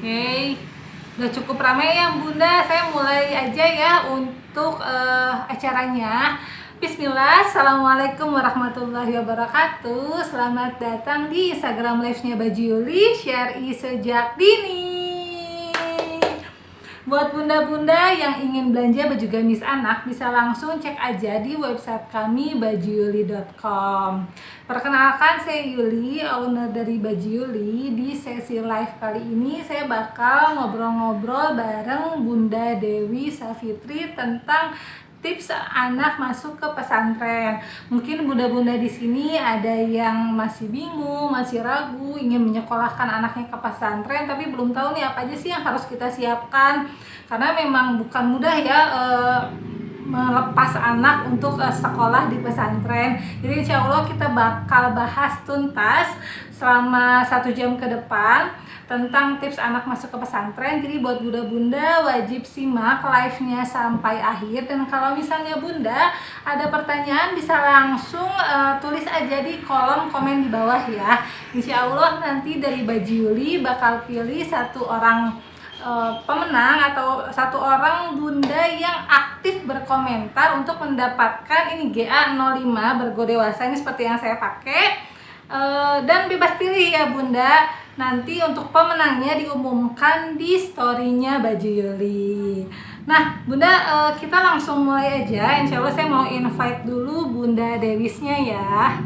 Oke, udah cukup ramai ya Bunda. Saya mulai aja ya untuk acaranya. Bismillah, Assalamualaikum warahmatullahi wabarakatuh. Selamat datang di Instagram Live-nya Baju Yuli, Share sejak dini. Buat bunda-bunda yang ingin belanja baju gamis anak, bisa langsung cek aja di website kami bajuyuli.com. Perkenalkan, saya Yuli, owner dari Baju Yuli. Di sesi live kali ini saya bakal ngobrol-ngobrol bareng Bunda Dewi Safitri tentang tips anak masuk ke pesantren. Mungkin bunda-bunda di sini ada yang masih bingung, masih ragu, ingin menyekolahkan anaknya ke pesantren, tapi belum tahu nih apa aja sih yang harus kita siapkan. Karena memang bukan mudah ya melepas anak untuk sekolah di pesantren. Jadi insya Allah kita bakal bahas tuntas selama 1 jam ke depan tentang tips anak masuk ke pesantren. Jadi buat bunda-bunda wajib simak live-nya sampai akhir. Dan kalau misalnya bunda ada pertanyaan, bisa langsung tulis aja di kolom komen di bawah ya. Insya Allah nanti dari Baju Yuli bakal pilih 1 orang pemenang atau 1 orang bunda yang aktif berkomentar untuk mendapatkan ini GA05 Bergo Dewasa, ini seperti yang saya pakai. Dan bebas pilih ya bunda. Nanti untuk pemenangnya diumumkan di story-nya Baju Yuli. Nah bunda, kita langsung mulai aja. Insya Allah saya mau invite dulu Bunda Dewisnya ya.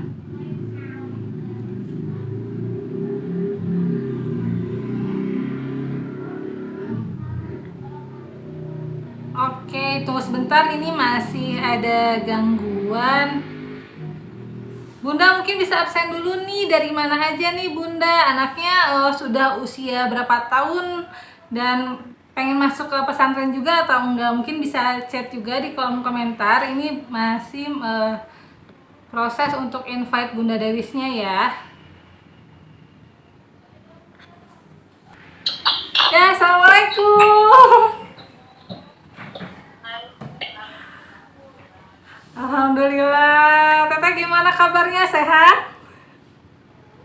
Oke, tunggu sebentar, ini masih ada gangguan. Bunda mungkin bisa absen dulu nih, dari mana aja nih Bunda? Anaknya sudah usia berapa tahun dan pengen masuk ke pesantren juga atau enggak? Mungkin bisa chat juga di kolom komentar. Ini masih proses untuk invite Bunda Dewisnya ya. Ya, Assalamualaikum. Alhamdulillah. Teteh gimana kabarnya, sehat?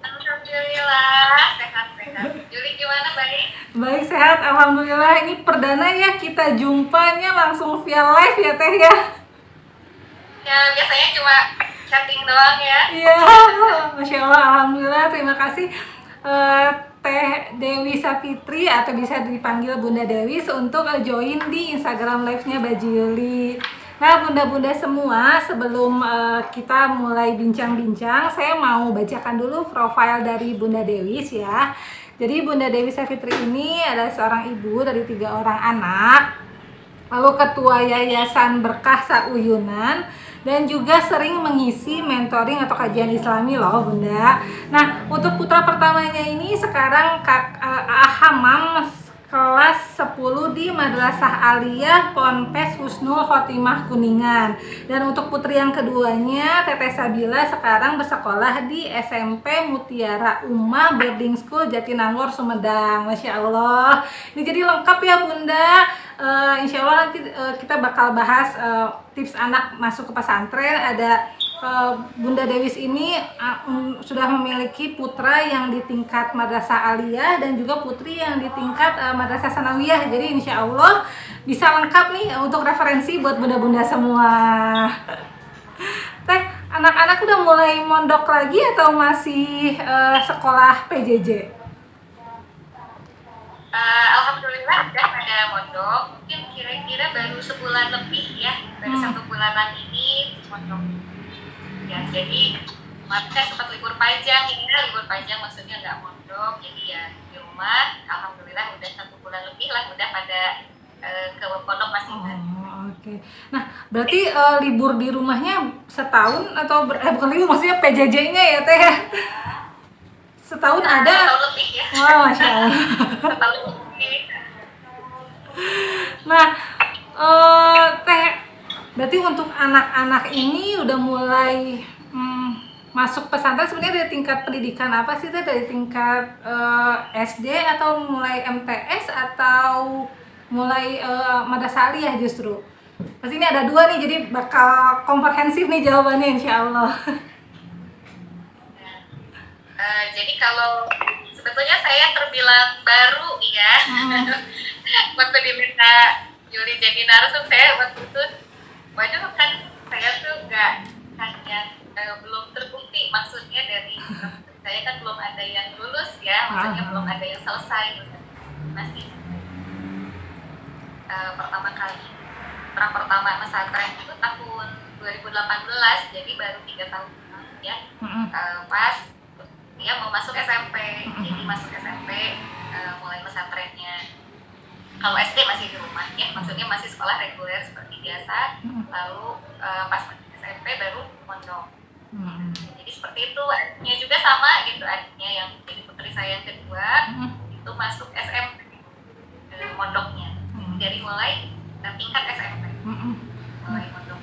Alhamdulillah, sehat-sehat. Juli gimana, baik? Baik, sehat, alhamdulillah. Ini perdana ya kita jumpanya langsung via live ya teh ya. Ya, biasanya cuma chatting doang ya. Iya, Masya Allah, alhamdulillah. Terima kasih Teh Dewi Safitri atau bisa dipanggil Bunda Dewi untuk join di Instagram live-nya Baju Yuli. Nah bunda-bunda semua, sebelum kita mulai bincang-bincang, saya mau bacakan dulu profil dari Bunda Dewi ya. Jadi Bunda Dewi Safitri ini adalah seorang ibu dari 3 orang anak, lalu ketua Yayasan Berkah Sauyunan, dan juga sering mengisi mentoring atau kajian islami loh bunda. Nah untuk putra pertamanya ini sekarang Hamam kelas 10 di Madrasah Aliyah Ponpes Husnul Khotimah Kuningan. Dan untuk putri yang keduanya Teteh Sabila sekarang bersekolah di SMP Mutiara Ummah Boarding School Jatinangor Sumedang. Masya Allah, ini jadi lengkap ya bunda. Insya Allah nanti kita bakal bahas tips anak masuk ke pesantren. Ada Bunda Dewis ini sudah memiliki putra yang di tingkat Madrasah Aliyah dan juga putri yang di tingkat Madrasah Sanawiyah. Jadi insya Allah bisa lengkap nih untuk referensi buat bunda-bunda semua. Teh, anak-anak udah mulai mondok lagi atau masih sekolah PJJ? Alhamdulillah udah pada mondok. Mungkin kira-kira baru sebulan lebih ya, baru 1 bulanan ini mondok. Ya, jadi saya sempat libur panjang, libur panjang maksudnya nggak mondok, jadi ya di rumah. Alhamdulillah udah 1 bulan lebih lah, udah pada ke pondok masing-masing. Oke. Nah, berarti libur di rumahnya setahun atau bukan libur, maksudnya PJJ-nya ya teh? Setahun ada? Setahun lebih ya. Wah, Masya Allah. Setahun lebih. Nah, teh, berarti untuk anak-anak ini udah mulai masuk pesantren sebenarnya dari tingkat pendidikan apa sih teh? Dari tingkat SD atau mulai MTS atau mulai Madrasah Aliyah justru? Pasti ini ada 2 nih, jadi bakal komprehensif nih jawabannya insya Allah. Jadi kalau sebetulnya saya terbilang baru ya. Waktu diminta Yuli jadi narsum, saya waktu itu waduh kan saya tuh nggak hanya belum terbukti, maksudnya dari saya kan belum ada yang lulus ya, maksudnya belum ada yang selesai, masih pertama kali perang pertama pesantren itu tahun 2018, jadi baru 3 tahun ya. Pas dia mau masuk SMP, jadi masuk SMP mulai pesantrennya. Kalau SD masih di rumah ya, maksudnya masih sekolah reguler seperti biasa. Lalu pas masuk SMP baru mondok. Jadi seperti itu. Adiknya juga sama gitu, adiknya yang jadi putri saya yang kedua itu masuk SMP mondoknya. Dari mulai tingkat SMP mulai mondok.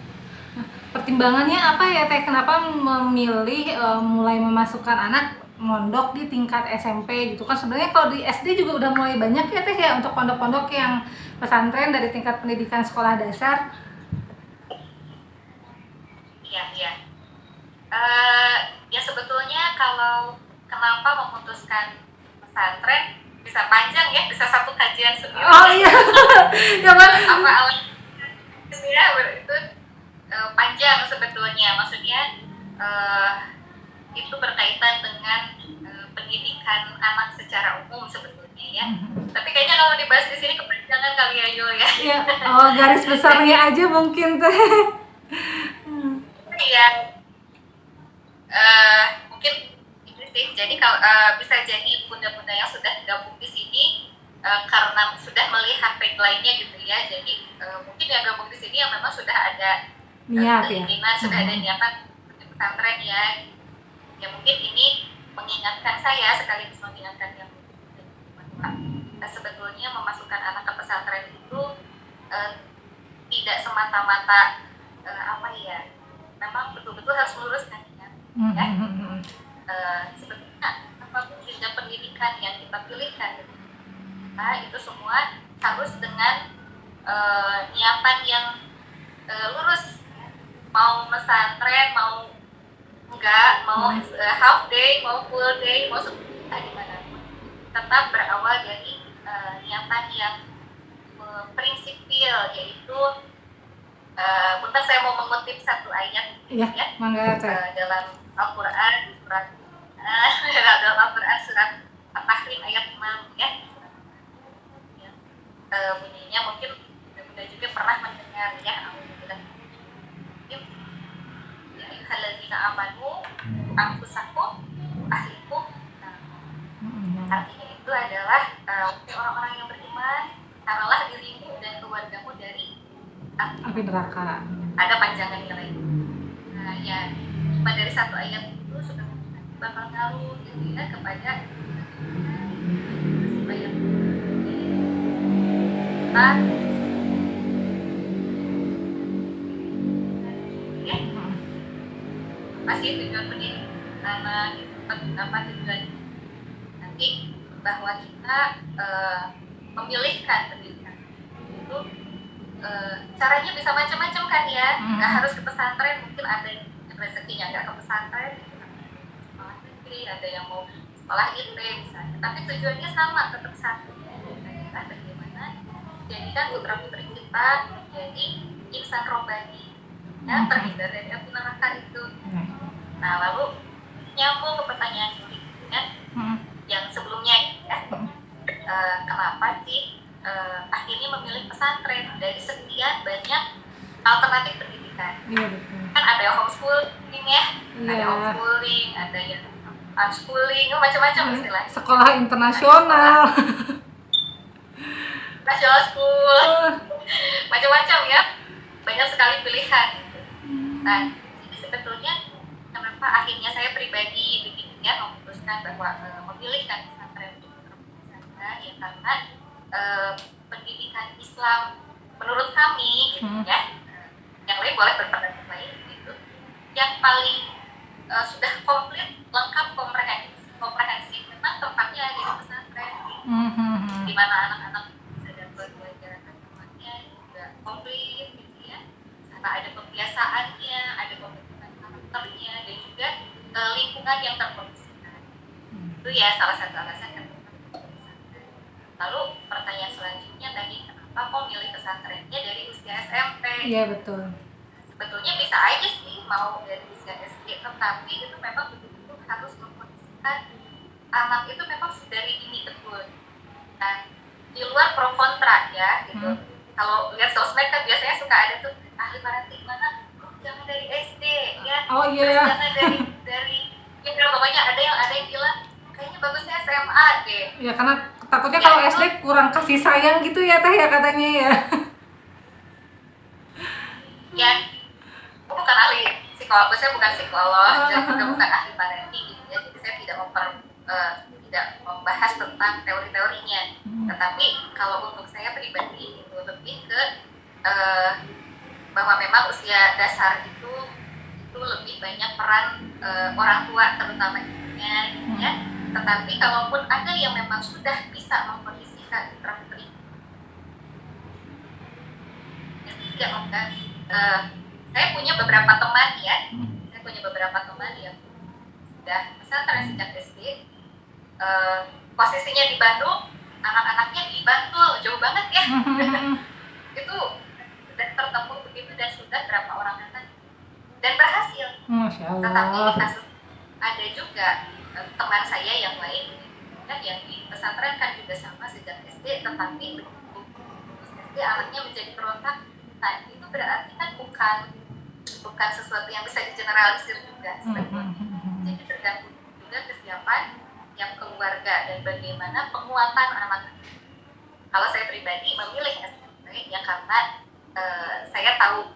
Pertimbangannya apa ya Teh? Kenapa memilih mulai memasukkan anak mondok di tingkat SMP gitu kan? Sebenarnya kalau di SD juga udah mulai banyak ya Teh ya untuk pondok-pondok yang pesantren dari tingkat pendidikan sekolah dasar. Iya. Ya sebetulnya kalau kenapa memutuskan pesantren bisa panjang ya, bisa satu kajian sendiri. Oh iya. Apa alasannya ya, itu panjang sebetulnya, maksudnya itu berkaitan dengan pendidikan anak secara umum sebetulnya ya. Tapi kayaknya kalau dibahas di sini kepanjangan kali ya Yul ya. Iya. Oh, garis besarnya aja mungkin Teh. Iya. Mungkin itu sih. Jadi kalau bisa jadi bunda-bunda yang sudah gabung di sini karena sudah melihat tagline-nya gitu ya. Jadi mungkin yang gabung di sini yang memang sudah ada niat keinginan, sudah ada niatan pesantren ya. Ya mungkin ini mengingatkan saya, sekaligus mengingatkan yang sebetulnya memasukkan anak ke pesantren itu tidak semata-mata apa ya, memang betul-betul harus meluruskan ya. Sebetulnya apapun jenjang pendidikan yang kita pilihkan, itu semua harus dengan niatan yang lurus. Mau pesantren, mau enggak, mau half day, mau full day, mau dimanapun, tetap berawal dari niatan yang prinsipil, yaitu bentar saya mau mengutip satu ayat ya, dalam Al-Quran surat dalam Al-Quran surat At-Tahrim ayat 6 ya. Bunyinya mungkin Bunda juga pernah mendengar ya. Alladzina amanu anfusakum ahlikum. Artinya itu adalah orang-orang yang beriman, taruhlah dirimu dan keluargamu dari api neraka. Ada panjangannya lagi. Nah ya, cuma dari satu ayat itu sudah bakal ngaruh gitu ya kepada supaya kita masih tujuan pendidikan apa tujuan nanti bahwa kita memilihkan pendidikan itu caranya bisa macam-macam kan ya, nggak harus ke pesantren, mungkin ada yang rezekinya nggak ke pesantren, sekolah negeri, ada yang mau sekolah IT misalnya, tapi tujuannya sama, tetap satu, adalah bagaimana jadikan putra putri kita menjadi insan robbani ya, terhindar dari api neraka itu. Nah lalu nyambung ke pertanyaan Yuli ya, yang sebelumnya ya, kenapa sih akhirnya memilih pesantren dari sekian banyak alternatif pendidikan? Iya betul. Kan ada yang homeschooling ya, ada homeschooling, ada yang unschooling, macam-macam istilahnya. Sekolah internasional, national school, macam-macam ya, banyak sekali pilihan. Nah, jadi sebetulnya kenapa akhirnya saya pribadi begitu ya memutuskan bahwa memilihkan pesantren untuk sana ya karena pendidikan Islam menurut kami gitu ya, yang lain boleh berpendapat lain gitu, yang paling sudah komplit, lengkap, komprehensif memang tempatnya di pesantren gitu. Di mana anak-anak bisa dapat pelajaran agamanya juga komplit gitu ya, karena ada pembiasaannya, ada pembentukan karakternya, dan juga lingkungan yang terkondisikan. Itu ya salah satu alasan kenapa Iya betul. Sebetulnya bisa aja sih mau dari usia SD, tetapi itu memang betul-betul harus memposisikan anak itu memang dari dini betul. Nah, di luar pro kontra ya gitu. Kalau lihat sosmed kan biasanya suka ada tuh ahli parenting mana, jangan dari SD ya. Oh Terus iya. jangan dari ya pokoknya ada yang bilang kayaknya bagusnya SMA deh. Ya karena takutnya Ya, kalau itu SD kurang kasih sayang gitu ya Teh ya katanya ya. ya aku bukan ahli psikolog, saya bukan psikolog dan juga bukan ahli parenting gitu ya, jadi saya tidak membahas tentang teori-teorinya, tetapi kalau untuk saya pribadi itu lebih ke bahwa memang usia dasar itu lebih banyak peran orang tua terutama ibunya gitu ya, tetapi kalaupun ada yang memang sudah bisa mengkondisikan putra-putri saya punya beberapa teman ya, yang sudah pesantren sejak SD, posisinya di Bandung, anak-anaknya di Bantul, jauh banget ya. Itu sudah tertemu begitu dan sudah berapa orang anak dan berhasil. Masya Tetapi Allah. kasus ada juga teman saya yang lain kan yang di pesantren kan juga sama sejak SD, tetapi SD anaknya menjadi berontak. Nah itu berarti kan bukan sesuatu yang bisa digeneralisir juga sebetulnya. Jadi tergantung juga kesiapan yang keluarga dan bagaimana penguatan anak. Kalau saya pribadi memilih SMP ya karena saya tahu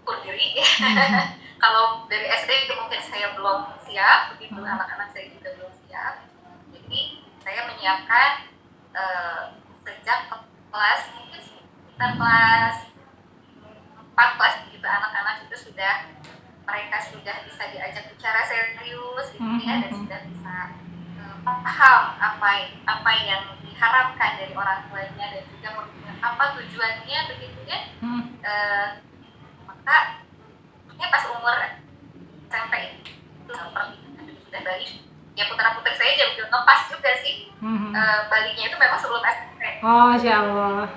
ukur diri ya. Kalau dari SD mungkin saya belum siap, begitu anak-anak saya juga belum siap. Jadi saya menyiapkan sejak kelas mungkin sekitar kelas 4 kelas gitu, anak-anak itu mereka sudah bisa diajak bicara serius gitu ya, dan sudah bisa paham apa yang diharapkan dari orang tuanya dan juga apa tujuannya begitu ya. Maka ya pas umur SMP itu sudah balik ya, putra-putri saya juga ngepas juga sih. Baliknya itu memang sebelum SMP. Oh Masya Allah.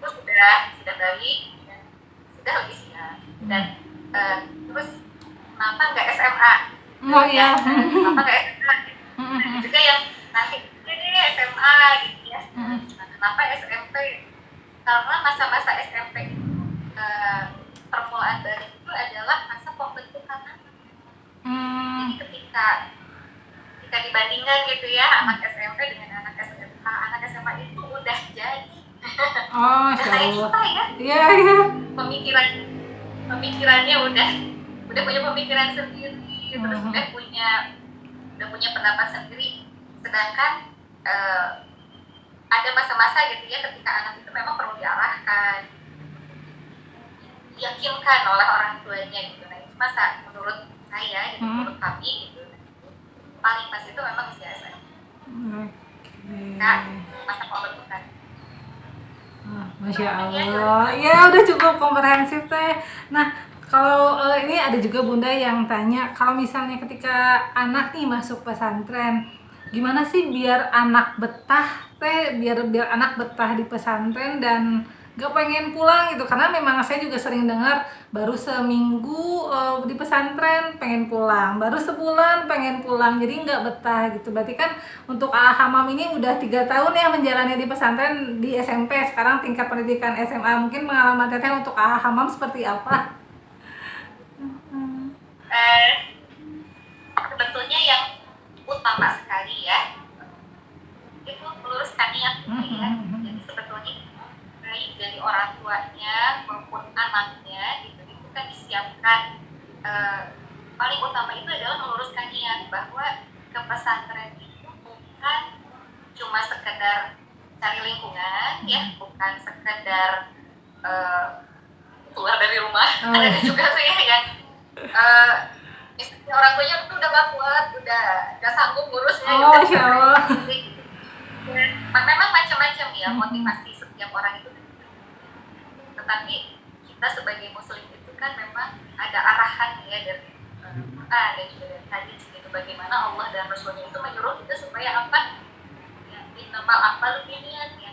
Itu sudah balik dan sudah lebih siap dan terus kenapa nggak SMA? Oh iya. Kenapa nggak SMA? Juga yang nanti ini SMA gitu ya. Nah, kenapa SMP? Karena masa-masa SMP permulaan balik itu adalah masa pembentukan anak. Jadi ketika dibandingkan gitu ya, anak SMP dengan anak SMA, anak SMA itu udah jadi. Oh Masya Allah. Kita ya. Iya. Pemikirannya udah punya pemikiran sendiri, terus udah punya pendapat sendiri. Sedangkan ada masa-masa gitu ya ketika anak itu memang perlu diarahkan, diyakinkan oleh orang tuanya gitu. Nah itu masa menurut saya, gitu, menurut kami gitu, paling pas itu memang usia SMP. Nah, masa pembentukan. Masya Allah, ya udah cukup komprehensif Teh. Nah kalau ini ada juga Bunda yang tanya, kalau misalnya ketika anak nih masuk pesantren, gimana sih biar anak betah Teh, biar anak betah di pesantren dan gak pengen pulang gitu, karena memang saya juga sering dengar baru seminggu di pesantren pengen pulang, baru sebulan pengen pulang, jadi nggak betah gitu. Berarti kan untuk Hamam ini udah 3 tahun ya menjalani di pesantren di SMP, sekarang tingkat pendidikan SMA, mungkin pengalaman Teteh untuk Hamam seperti apa? Sebetulnya yang utama sekali ya itu meluruskan niat ya. Jadi sebetulnya baik dari orang tuanya maupun anaknya itu kan disiapkan, paling utama itu adalah meluruskan niat bahwa ke pesantren itu bukan cuma sekedar cari lingkungan ya, bukan sekedar keluar dari rumah. Ada juga tuh ya yang misalnya orang tuanya udah gak kuat, udah sanggup ngurusnya. Masya Allah. Memang macam-macam ya motivasi setiap orang itu, tetapi kita sebagai muslim itu kan memang ada arahan ya dari Quran dan juga dari hadis gitu, bagaimana Allah dan Rasulnya itu menyuruh kita supaya apa ya, innamal a'malu binniyat ya,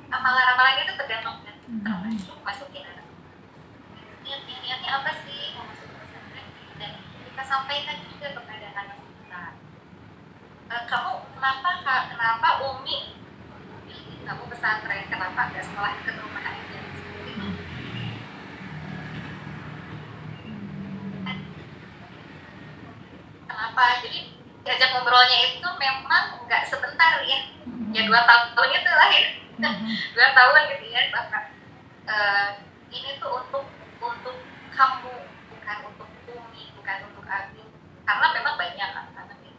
amalan-amalan itu tergantung termasuk masukin anak. niatnya apa sih mau masuk ke pesantren, dan kita sampaikan juga kepada anak kita. Kamu kenapa Umi kamu pesantren, kenapa nggak sekolah ke rumah aja? Kenapa? Jadi diajak ngobrolnya itu memang nggak sebentar ya, ya 2 tahun itu lah ya, 2 tahun gitu ya, bahkan ini tuh untuk kamu, bukan untuk Umi, bukan untuk Abi, karena memang banyak anak-anak yang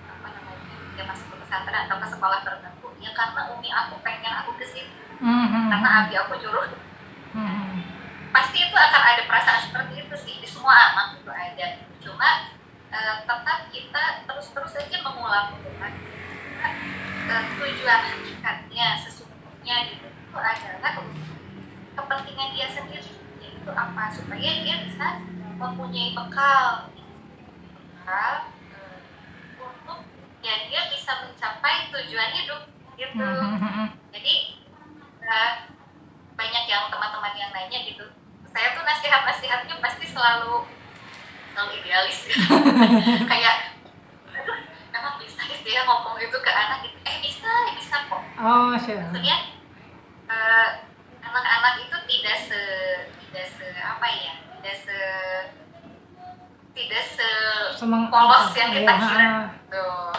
apa namanya, dia masuk ke pesantren atau ke sekolah tertentu ya karena Umi aku pengen aku ke situ, karena Abi aku nyuruh. Pasti itu akan ada perasaan seperti itu sih, di semua anak itu ada. Cuma tetap kita terus aja mengulang gitu kan, tujuan hakikatnya sesungguhnya gitu itu adalah kepentingan dia sendiri, yaitu apa, supaya dia bisa mempunyai bekal untuk ya dia bisa mencapai tujuan hidup gitu. Jadi banyak yang teman-teman yang nanya gitu, saya tuh nasihatnya pasti selalu idealis gitu. Kayak aduh, emang bisa gitu ya ngomong itu ke anak gitu, bisa kok. Maksudnya anak-anak itu tidak se apa ya, tidak se polos yang kita kira tuh.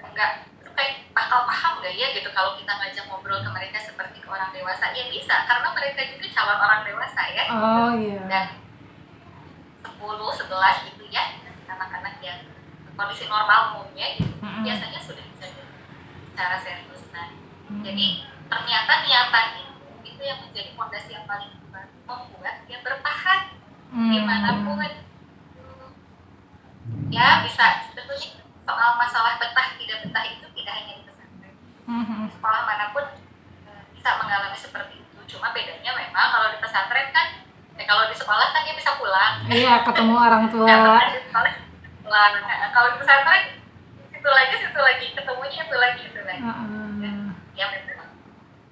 Enggak, itu kayak bakal paham gak ya gitu kalau kita ngajak ngobrol ke mereka seperti ke orang dewasa. Ya bisa, karena mereka juga calon orang dewasa ya. Dan 10-11 gitu ya, anak-anak yang kondisi normal umumnya gitu, biasanya sudah bisa secara serius. Nah, jadi ternyata niatan itu yang menjadi fondasi yang paling membuat dia bertahan dimanapun. Ya bisa, tentunya soal masalah betah tidak betah itu tidak hanya di pesantren, sekolah manapun bisa mengalami seperti itu. Cuma bedanya memang kalau di pesantren kan, kalau di sekolah kan dia bisa pulang, iya, ketemu orang tua. Kalau di pesantren situ lagi ketemunya itu lagi. Ya memang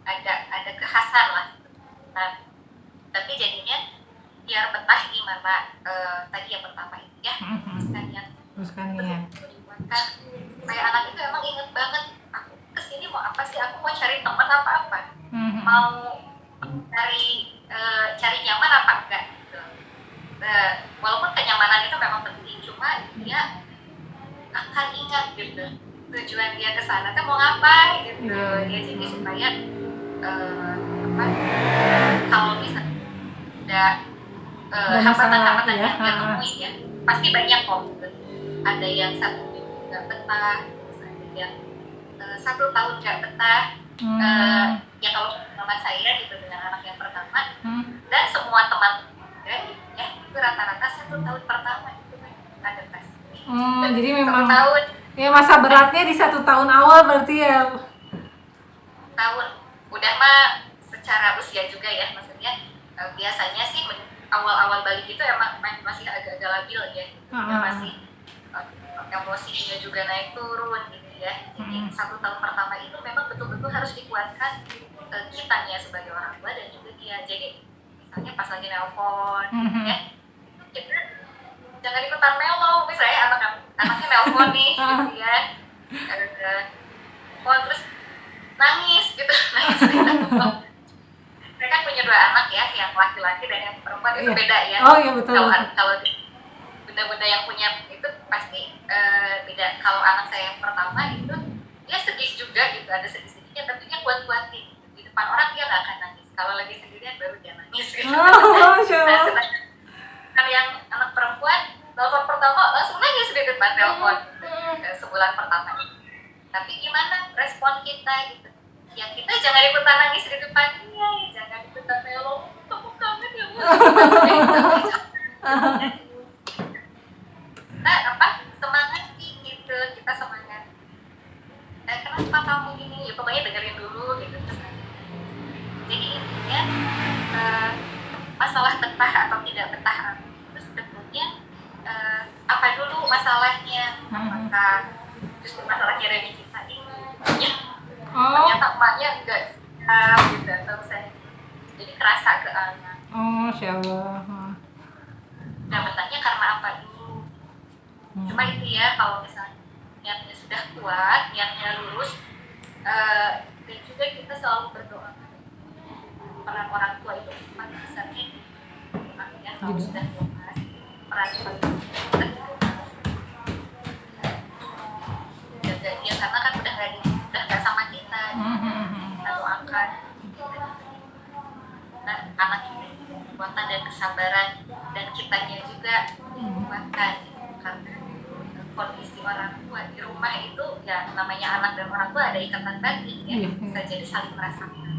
ada kekhasan lah. Nah, tapi jadinya biar betah gimana, tadi yang pertama itu ya, teruskan niat. Kayak anak itu emang inget banget, aku kesini mau apa sih, aku mau cari teman apa mau cari nyaman apa enggak gitu. Walaupun kenyamanan itu memang penting, cuma dia akan ingat gitu tujuan dia ke sana kan mau ngapain gitu. Dia jadi supaya kalau misalnya ada hambatan-hambatan yang dia temui ya, pasti banyak kok gitu. Ada yang 1 minggu nggak betah, terus ada yang 1 tahun nggak betah. Ya kalau sama saya gitu dengan anak yang pertama, dan semua teman ya itu rata-rata 1 tahun pertama itu kan adaptasi. Jadi memang tahun, ya masa beratnya di 1 tahun awal berarti ya. Tahun udah mah secara usia juga ya, maksudnya biasanya sih awal-awal balik itu emang masih agak-agak labil ya, masih emosinya juga naik turun gitu ya. Jadi 1 tahun pertama itu memang betul-betul harus dikuatkan kitanya sebagai orang tua dan juga dia. Jadi misalnya pas lagi nelpon ya, kita jangan ikutan melo, misalnya anaknya nelpon nih gitu ya, terus nangis gitu. Mereka kan punya 2 anak ya, yang laki-laki dan yang perempuan itu beda ya. Iya betul. Kalau bunda-bunda yang punya itu pasti beda. Kalau anak saya yang pertama itu dia sedih juga gitu, ada sedih-sedihnya, tapi dia kuat-kuatin di depan orang dia nggak akan nangis. Kalau lagi sendirian baru dia nangis gitu. Kalau yang anak perempuan telepon pertama langsung nangis di depan telepon sebulan pertama ini. Tapi gimana respon kita gitu? Ya kita jangan ikutan nangis di depan dia, jangan ikutan melo, kamu kangen ya Bu. Semangat gitu, kita semangat. Kenapa kamu gini? Ya pokoknya dengerin dulu gitu. Jadi intinya masalah betah atau tidak betah itu sebetulnya apa dulu masalahnya? Apakah justru masalahnya dari kita ini? Ya. Ternyata emaknya enggak gitu, atau saya jadi kerasa ke anak. Oh, Masya Allah. Nah, bertanya karena apa dulu. Cuma itu ya, kalau misalnya niatnya sudah kuat, niatnya lurus, dan juga kita selalu berdoa. Peran orang tua itu paling besarnya ya, kalau Gitu. sudah dewasa, peran paling besar jaga dia karena kan udah nggak sama kita, kita doakan anak ini kekuatan dan kesabaran, dan kitanya juga dikuatkan karena kondisi orang tua di rumah itu ya, namanya anak dan orang tua ada ikatan batin ya, bisa jadi saling merasakan.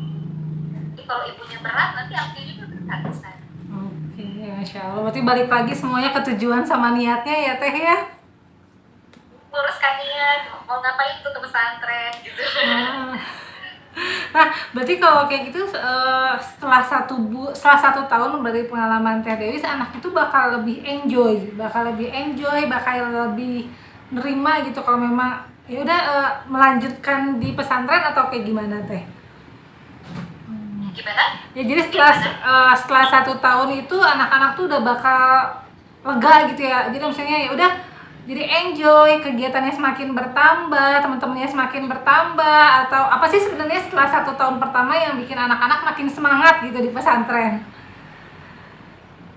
Jadi kalau ibunya berat, nanti anaknya juga berat besar. Oke, Masya Allah. Berarti balik lagi semuanya ke tujuan sama niatnya ya Teh ya? Luruskan niat, mau ngapain tuh ke pesantren gitu. Nah, berarti kalau kayak gitu setelah satu tahun dari pengalaman Teh Dewi, anak itu bakal lebih enjoy, bakal lebih nerima gitu kalau memang ya udah melanjutkan di pesantren atau kayak gimana Teh? Gimana? Ya jadi setelah 1 tahun itu anak-anak tuh udah bakal lega gitu ya. Jadi misalnya ya udah jadi enjoy, kegiatannya semakin bertambah, teman-temannya semakin bertambah, atau apa sih sebenarnya setelah 1 tahun pertama yang bikin anak-anak makin semangat gitu di pesantren?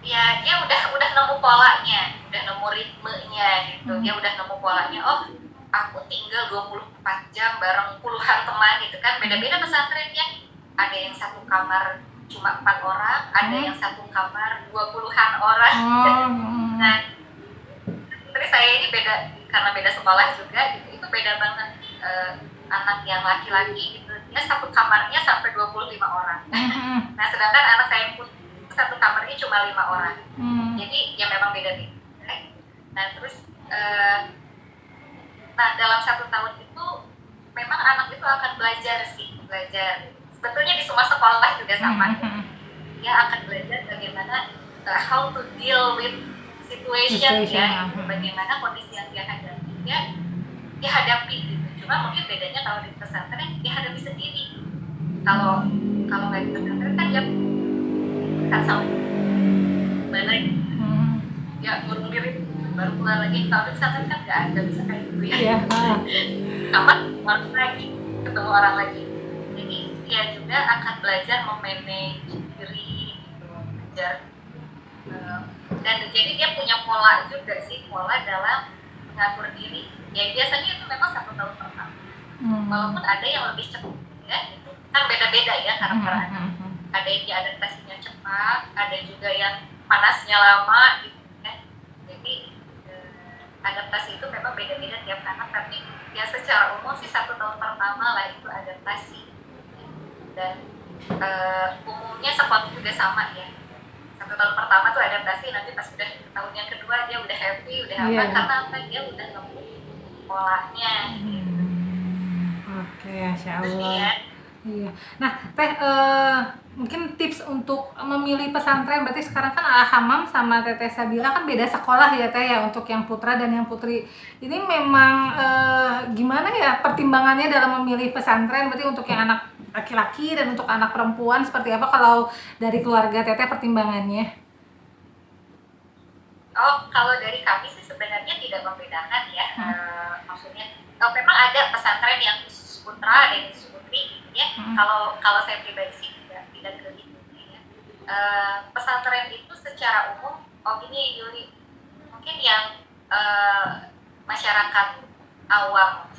Ya dia udah nemu polanya, udah nemu ritmenya gitu. Dia udah nemu polanya. Oh, aku tinggal 24 jam bareng puluhan teman gitu kan. Beda-beda pesantrennya. Ada yang satu kamar cuma 4 orang, ada yang satu kamar 20-an orang. Nah, tapi saya ini beda karena beda sekolah juga gitu. Itu beda banget. Anak yang laki-laki gitu, dia satu kamarnya sampai 25 orang. Nah, sedangkan anak saya yang satu kamarnya cuma 5 orang. Jadi ya memang beda-beda. Nah, terus dalam 1 tahun itu memang anak itu akan belajar. Sebetulnya di semua sekolah juga sama. Dia akan belajar bagaimana how to deal with situation ya, bagaimana kondisi yang dia hadapi, dia hadapi gitu. Cuma mungkin bedanya kalau di pesantren dia hadapi sendiri. Kalau nggak di pesantren kan dia kan sama mana ya, ngurung diri baru keluar lagi. Kalau di pesantren kan nggak bisa kayak gitu ya. Sama orang lagi, ketemu orang lagi. Jadi dia juga akan belajar memanage diri gitu, belajar dan jadi dia punya pola juga sih, pola dalam mengatur diri. Ya biasanya itu memang 1 tahun pertama. Walaupun ada yang lebih cepat ya, gitu. Kan beda-beda ya karakter anak. Ada yang adaptasinya cepat, ada juga yang panasnya lama gitu ya. Jadi adaptasi itu memang beda-beda tiap anak, tapi ya secara umum sih 1 tahun pertama lah itu adaptasi. Dan umumnya sekolah juga sama ya. 1 tahun pertama tuh adaptasi, nanti pas udah tahun yang kedua dia udah happy, udah apa, karena apa, dia udah nemu polanya gitu. Oke, Masya Allah. Iya. Nah, Teh, mungkin tips untuk memilih pesantren, berarti sekarang kan Hamam sama Teteh Sabila kan beda sekolah ya Teh ya, untuk yang putra dan yang putri. Ini memang gimana ya pertimbangannya dalam memilih pesantren, berarti untuk yang anak laki-laki dan untuk anak perempuan seperti apa kalau dari keluarga Teteh pertimbangannya? Oh, kalau dari kami sih sebenarnya tidak membedakan ya. Maksudnya memang ada pesantren yang khusus putra dan khusus putri gitu ya. Kalau saya pribadi sih tidak begitu ya. Pesantren itu secara umum, ini Yuli, mungkin yang masyarakat awam,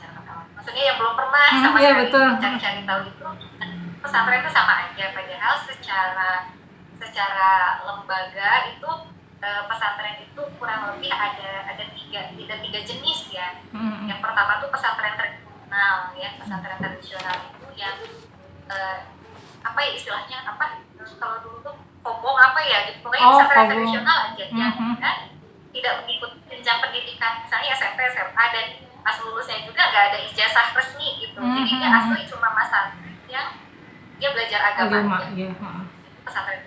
maksudnya yang belum pernah sama sekali cari tahu itu, pesantren itu sama aja. Padahal secara lembaga itu pesantren itu kurang lebih ada tiga jenis ya. Yang pertama tuh pesantren tradisional ya. Pesantren tradisional itu yang apa ya istilahnya, apa kalau dulu tuh kobong apa ya gitu, pokoknya pesantren tradisional aja yang kan tidak mengikuti jenjang pendidikan, misalnya SMP, SMA, dan pas lulusnya juga nggak ada ijazah resmi gitu. Jadi dia asli cuma masa yang dia belajar agama aja. Pesantren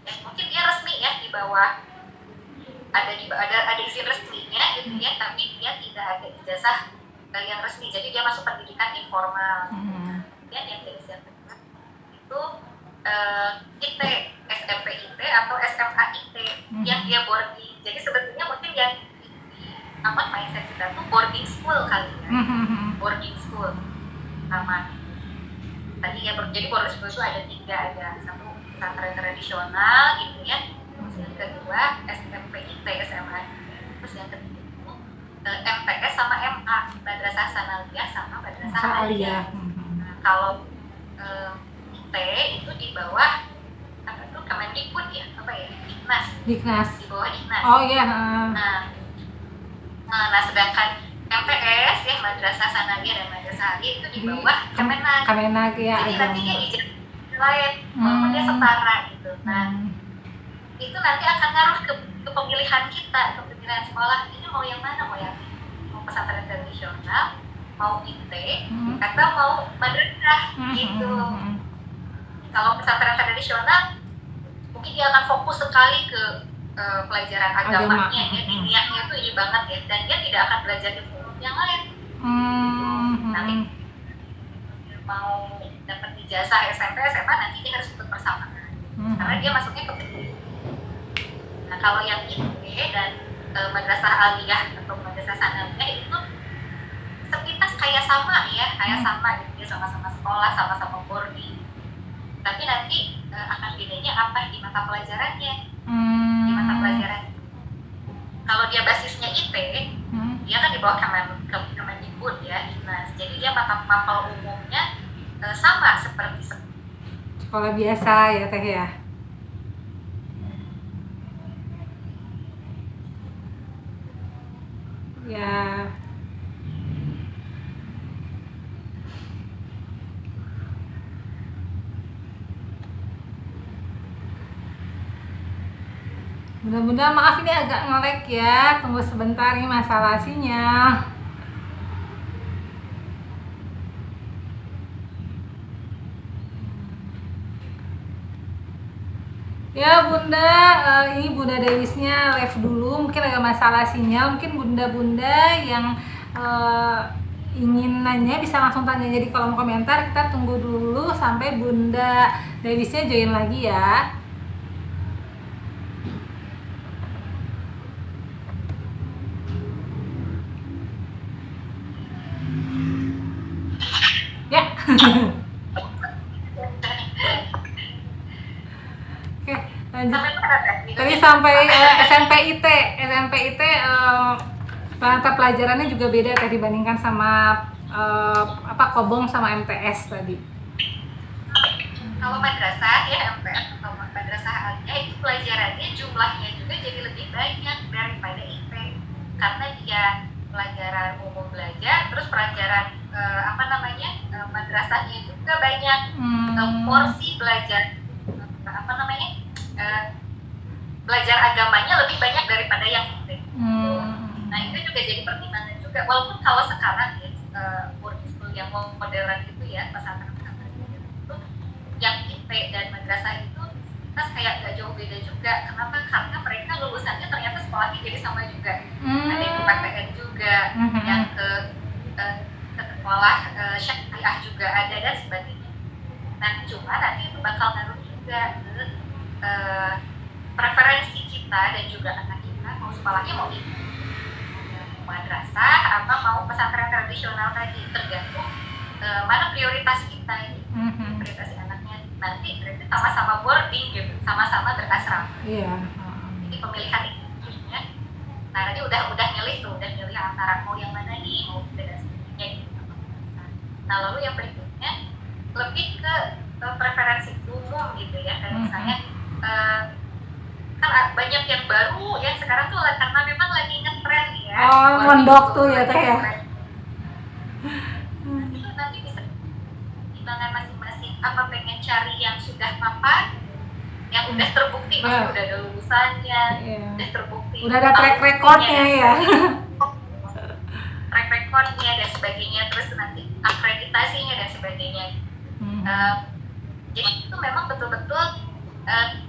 ya, mungkin dia resmi ya di bawah, ada izin resminya gitu ya, tapi dia tidak ada ijazah yang resmi, jadi dia masuk pendidikan informal. Kemudian yang jenis yang kedua itu IT, SMP IT atau SMA IT yang dia boarding. Jadi sebetulnya mungkin yang apa mindset kita tuh boarding school kali ya, boarding school sama tadi ya. Jadi boarding school itu ada 3, ada satu pesantren tradisional gitu ya, terus yang kedua SMP IT, SMA, terus yang ketiga MTS sama MA, Madrasah Sanawiyah sama Madrasah Aliyah. Nah, kalau IT itu di bawah apa tuh Kemendikbud ya, apa ya, Diknas, di bawah Diknas. Oh iya. Nah sedangkan MTS ya, Madrasah Sanawiyah dan Madrasah Aliyah itu di bawah Kemenag ya. Jadi nanti dia izin lain, walaupun dia setara gitu. Nah itu nanti akan ngaruh ke pemilihan kita, ke pemilihan sekolah. Ini mau yang mana, mau yang pesantren tradisional, mau IT, atau mau madrasah gitu. Kalau pesantren tradisional mungkin dia akan fokus sekali ke pelajaran agamanya ya, diniyahnya itu ini banget ya, dan dia tidak akan belajar ilmu yang lain. Nanti mau dapat ijazah SMP, SMA nanti dia harus ikut persamaan karena dia masuknya ke PTN. Nah kalau yang IT dan Madrasah Aliyah atau Madrasah Sanawiyah itu sepintas kayak sama ya, sama gitu, dia sama-sama sekolah, sama-sama boarding. Tapi nanti akan bedanya apa di mata pelajarannya. Di mata pelajaran, kalau dia basisnya IT, dia kan di bawah Kemendikbud ya, Diknas. Jadi dia mapel umumnya sama seperti sekolah biasa ya Teh ya. Ya. Mudah-mudahan, maaf ini agak nge-lag ya, tunggu sebentar, ini masalah sinyal. Ya Bunda, ini Bunda Dewisnya live dulu, mungkin agak masalah sinyal. Mungkin bunda-bunda yang ingin nanya bisa langsung tanya aja di kolom komentar. Kita tunggu dulu sampai Bunda Dewisnya join lagi ya. Ya. Oke, lanjut. Tadi sampai SMP IT mata pelajarannya juga beda tadi dibandingkan sama Kobong sama MTS tadi. Kalau madrasah ya, MTS atau Madrasah Aliyah itu pelajarannya jumlahnya juga jadi lebih banyak daripada IT, karena dia pelajaran umum belajar, terus pelajaran madrasahnya juga banyak, porsi belajar belajar agamanya lebih banyak daripada yang IT. Nah itu juga jadi pertimbangan juga, walaupun kalau sekarang ya boarding school yang modern itu ya, pesantren itu yang IT dan madrasah itu tas kayak gak jauh beda juga. Kenapa? Karena mereka lulusannya ternyata sekolahnya jadi sama juga. Ada yang ke PTN juga, yang ke sekolah syariah juga ada dan sebagainya. Nah cuma nanti itu bakal ngaruh juga ke preferensi kita dan juga anak kita mau sekolahnya mau di madrasah apa mau pesantren tradisional tadi, tergantung mana prioritas kita ini, prioritas anaknya. Nanti berarti sama-sama boarding gitu, sama-sama berasrama. Jadi pemilihan itu ya. Nah nanti udah milih antara mau yang mana nih, mau beda sebagainya gitu. Nah lalu yang berikutnya lebih ke preferensi umum gitu ya, kayak misalnya kan banyak yang baru yang sekarang tuh karena memang lagi ngetren ya. Mondok tuh ya Teh ya. Itu nanti bisa timbangan masing-masing, apa pengen cari yang sudah mapan, yang udah terbukti, udah ada lulusannya, udah terbukti, udah ada track recordnya ya. Track recordnya dan sebagainya, terus nanti akreditasinya dan sebagainya. Jadi itu memang betul-betul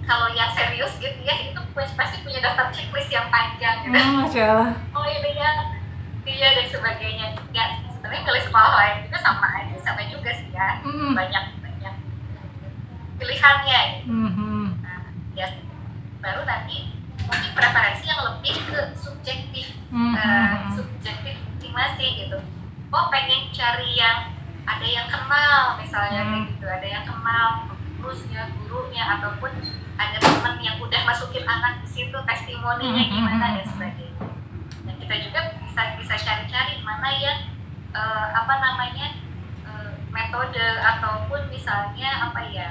kalau yang serius gitu ya, itu pasti punya daftar checklist yang panjang gitu. Masya Allah. Oh ini dia dan sebagainya. Ya sebenarnya milih sekolah lain juga sama juga sih ya. Banyak pilihannya gitu. Mhm. Nah, ya baru nanti mungkin preferensi yang lebih ke subjektif, subjektif masing-masing gitu. Oh pengen cari yang ada yang kenal misalnya kayak gitu, ada yang kenal terusnya gurunya ataupun ada teman yang udah masukin anak di situ testimoninya gimana dan sebagainya. Dan kita juga bisa cari-cari mana yang apa namanya metode ataupun misalnya apa ya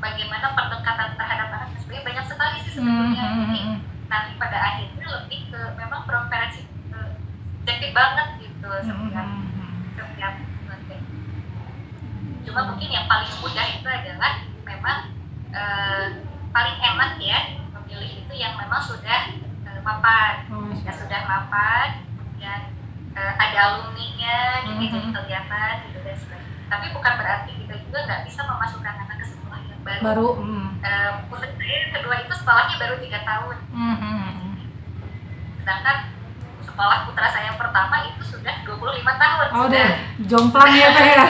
bagaimana pendekatan terhadap anak. Sebenarnya banyak sekali sih sebetulnya. Jadi nanti pada akhirnya lebih ke memang preferensi subjektif banget gitu setiap cuma mungkin yang paling mudah itu adalah memang paling enak ya memilih itu yang memang sudah mapan, sudah mapan, kemudian ada alumninya jadi kelihatan gitu dan sebagainya. Tapi bukan berarti kita juga nggak bisa memasukkan anak ke sekolah yang baru. Untuk saya kedua itu sekolahnya baru 3 tahun. Sedangkan sekolah putra saya yang pertama itu sudah 25 tahun. Oh udah jomplang ya Teh ya.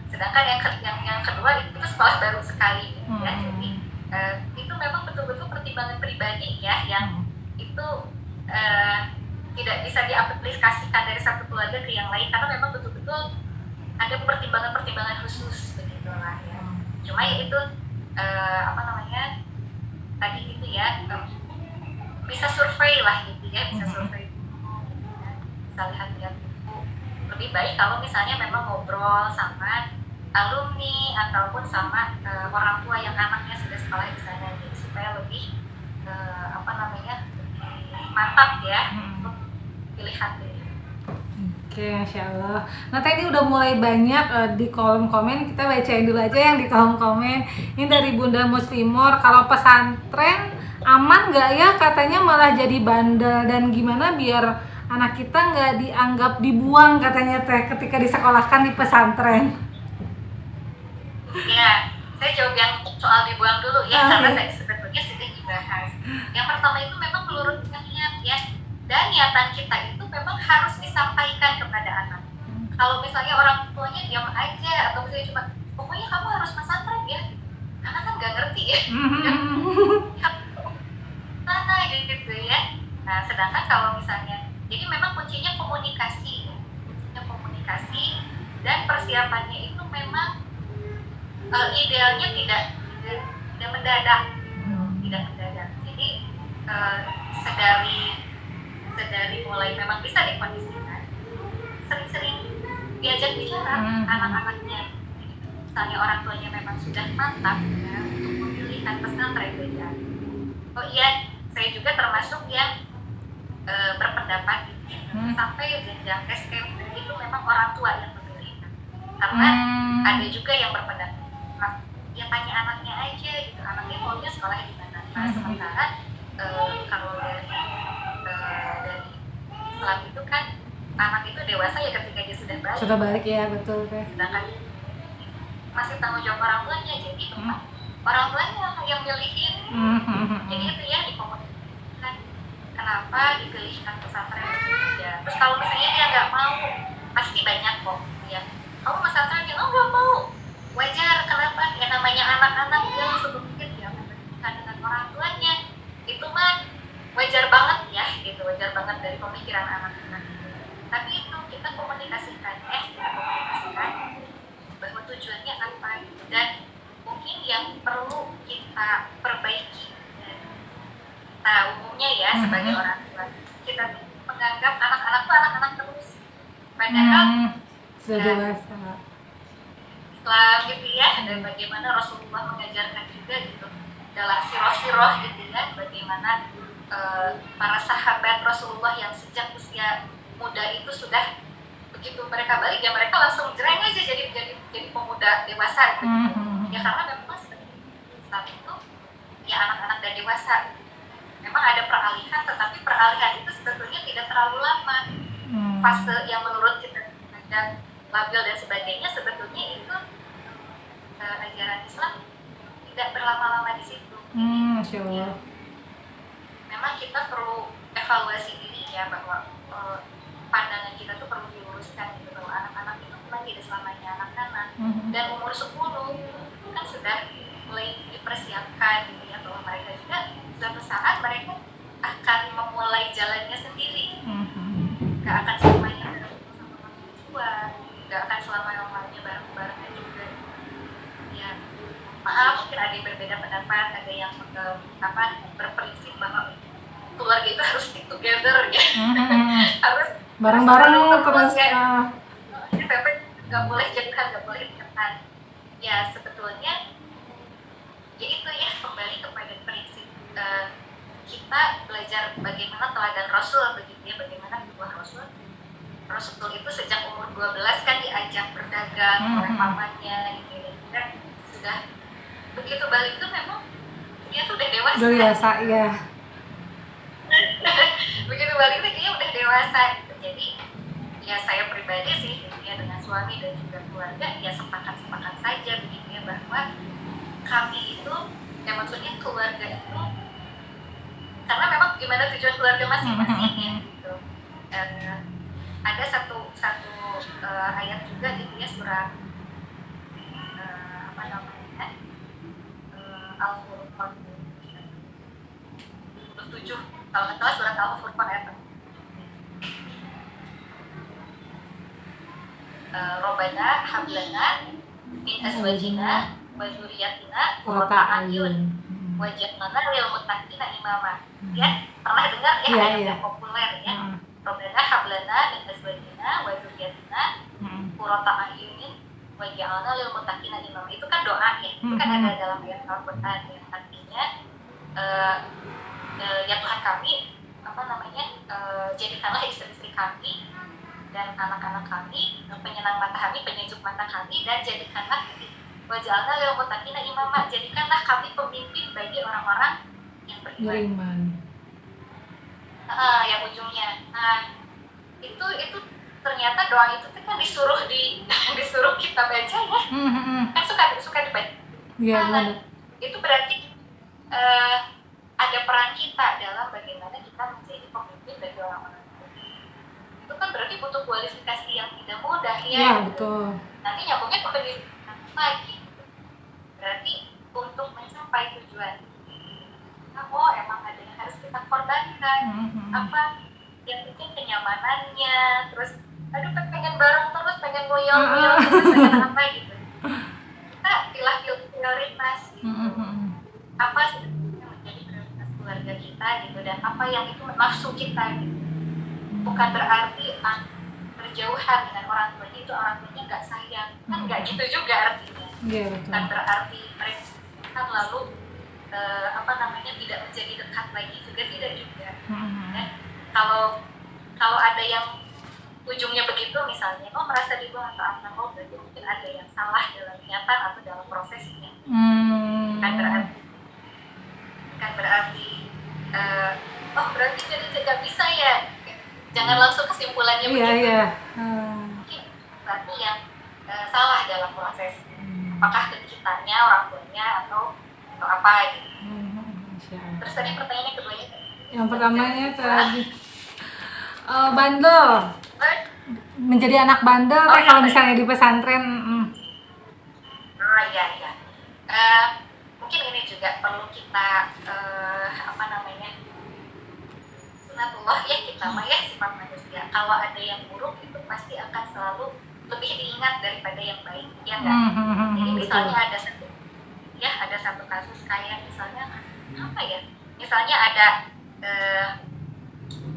Sedangkan yang kedua itu sekolah baru sekali ya. Jadi itu memang betul-betul pertimbangan pribadi ya yang itu tidak bisa diaplikasikan dari satu keluarga ke yang lain karena memang betul-betul ada pertimbangan-pertimbangan khusus begitulah ya. Cuma ya itu apa namanya tadi itu ya bisa survei lah gitu ya, bisa survei bisa lihat-lihat lebih baik kalau misalnya memang ngobrol sama alumni ataupun sama orang tua yang anaknya sudah sekolah di sana jadi supaya lebih apa namanya mantap ya untuk pilihannya. Oke, Masya Allah. Nah tadi udah mulai banyak di kolom komen, kita bacain dulu aja yang di kolom komen. Ini dari Bunda Muslimor, kalau pesantren aman nggak ya? Katanya malah jadi bandel dan gimana biar anak kita nggak dianggap dibuang katanya Teh ketika disekolahkan di pesantren. Ya, saya jawab yang soal dibuang dulu ya, karena saya sebetulnya sudah dibahas. Yang pertama itu memang menurut niat ya, dan niatan kita itu memang harus disampaikan kepada anak. Kalau misalnya orang tuanya diam aja atau misalnya cuma pokoknya kamu harus pesantren ya, anak kan nggak ngerti ya. Mana gitu ya. Nah, sedangkan kalau misalnya, jadi memang kuncinya komunikasi, dan persiapannya itu memang idealnya tidak mendadak, Jadi sedari mulai memang bisa dikondisikan, sering-sering diajak bicara anak-anaknya. Misalnya orang tuanya memang sudah mantap ya, untuk memilihkan pesantren beda. Oh iya, saya juga termasuk yang berpendapat sampai jenjang SMP itu memang orang tua yang memilihkan. Karena ada juga yang berpendapat ya tanya anaknya aja gitu, anaknya maunya sekolah di mana. Nah sementara kalau dari Islam itu kan anak itu dewasa ya ketika dia sudah balik ya, betul Teh. Sedangkan masih tanggung jawab orang tuanya, jadi orang tuanya yang milihin. Jadi itu ya dikomunikasikan kenapa dipilihkan pesantren ya. Terus kalau misalnya dia nggak mau, pasti banyak kok ya, kamu pesantren ya nggak mau, wajar. Kenapa? Ya namanya anak-anak dia langsung berpikir dia membandingkan dengan orang tuanya, itu mah wajar banget ya gitu, wajar banget dari pemikiran anak-anak. Tapi itu kita komunikasikan bahwa tujuannya apa gitu, dan mungkin yang perlu kita perbaiki ya. Nah umumnya ya sebagai orang tua kita menganggap anak-anak itu anak-anak terus, padahal sudah dewasa Islam gitu ya, dan bagaimana Rasulullah mengajarkan juga gitu dalam sirah-sirah gitu ya, bagaimana para sahabat Rasulullah yang sejak usia muda itu sudah begitu mereka balik ya mereka langsung jreng aja jadi pemuda dewasa gitu. Ya karena memang saat itu ya anak-anak dan dewasa memang ada peralihan, tetapi peralihan itu sebetulnya tidak terlalu lama. Fase yang menurut kita ada labil dan sebagainya sebetulnya itu ajaran Islam tidak berlama-lama di situ. Masya Allah. Memang kita perlu evaluasi diri ya, bahwa pandangan kita tuh perlu diluruskan gitu, bahwa anak-anak itu memang tidak selamanya anak-anak. Dan umur 10 berbeda pendapat, ada yang berprinsip bahwa keluarga itu harus stick together ya. Harus bareng-bareng terus ya. Nggak boleh jadikan, nggak boleh deketan. Ya sebetulnya ya itu ya, kembali kepada prinsip kita belajar bagaimana teladan Rasul begitu ya, bagaimana buah Rasul itu sejak umur 12 kan diajak berdagang oleh pamannya gitu ya. Dan sudah begitu balik itu memang dia tuh udah dewasa ya. Begitu balik itu dia udah dewasa gitu. Jadi ya saya pribadi sih gitu ya, dengan suami dan juga keluarga ya sepakat saja begitu ya, bahwa kami itu ya maksudnya keluarga itu karena memang gimana tujuan keluarga masing-masing ya gitu. Ada satu ayat juga gitu ya, surah Al-Furqan 27, kalau nggak salah surat Al-Furqan ayat Robbana hablana min azwajina wa dzurriyyatina qurrata a'yun waj'alna lil muttaqina imama. Ya, pernah dengar ya ayat yang populer ya. Robbana hablana min azwajina wa dzurriyyatina qurrata a'yun waj'alna lil muttaqina imama. Itu kan doa ya. Itu kan ada dalam ayat Al-Qur'an yang artinya ya Tuhan kami jadikanlah istri-istri kami dan anak-anak kami penyenang mata kami, penyejuk mata kami, dan jadikanlah waj'alna lil muttaqina imama, jadikanlah kami pemimpin bagi orang-orang yang beriman. Yang ujungnya. Nah, itu ternyata doa itu kan disuruh kita baca ya. Kan suka dibaca. Iya, benar. Itu berarti ada peran kita dalam bagaimana kita menjadi pemimpin bagi orang-orang. Itu kan berarti butuh kualifikasi yang tidak mudah ya. Iya, betul. Nanti nyambungnya ke pendidikan lagi. Berarti untuk mencapai tujuan, emang ada yang harus kita korbankan. Apa yang penting kenyamanannya, terus pengen bareng terus, pengen ngoyong-ngoyong, pengen apa gitu. Kita pilih prioritas gitu. Apa sih yang menjadi prioritas keluarga kita gitu, dan apa yang itu nafsu kita gitu. Bukan berarti berjauhan dengan orang tuanya itu orang tuanya nggak sayang, kan nggak gitu juga artinya. Iya, betul. Bukan berarti mereka kan lalu tidak menjadi dekat lagi juga, tidak juga. Ya? Kalau ada yang ujungnya begitu misalnya, merasa dibuang atau apa, berarti mungkin ada yang salah dalam niatan atau dalam prosesnya. Bukan berarti berarti jadi tidak bisa ya. Jangan langsung kesimpulannya begitu. Iya. Mungkin berarti yang salah dalam proses. Apakah ke kitanya, orang tuanya, atau apa gitu. Terus tadi pertanyaannya keduanya. Yang pertamanya tadi bandel. Menjadi anak bandel kalau misalnya di pesantren. Iya. Mungkin ini juga perlu kita sunatullah ya, kita mah ya sifat manusia. Kalau ada yang buruk itu pasti akan selalu lebih diingat daripada yang baik, ya kan? Jadi misalnya ada satu kasus kayak misalnya misalnya ada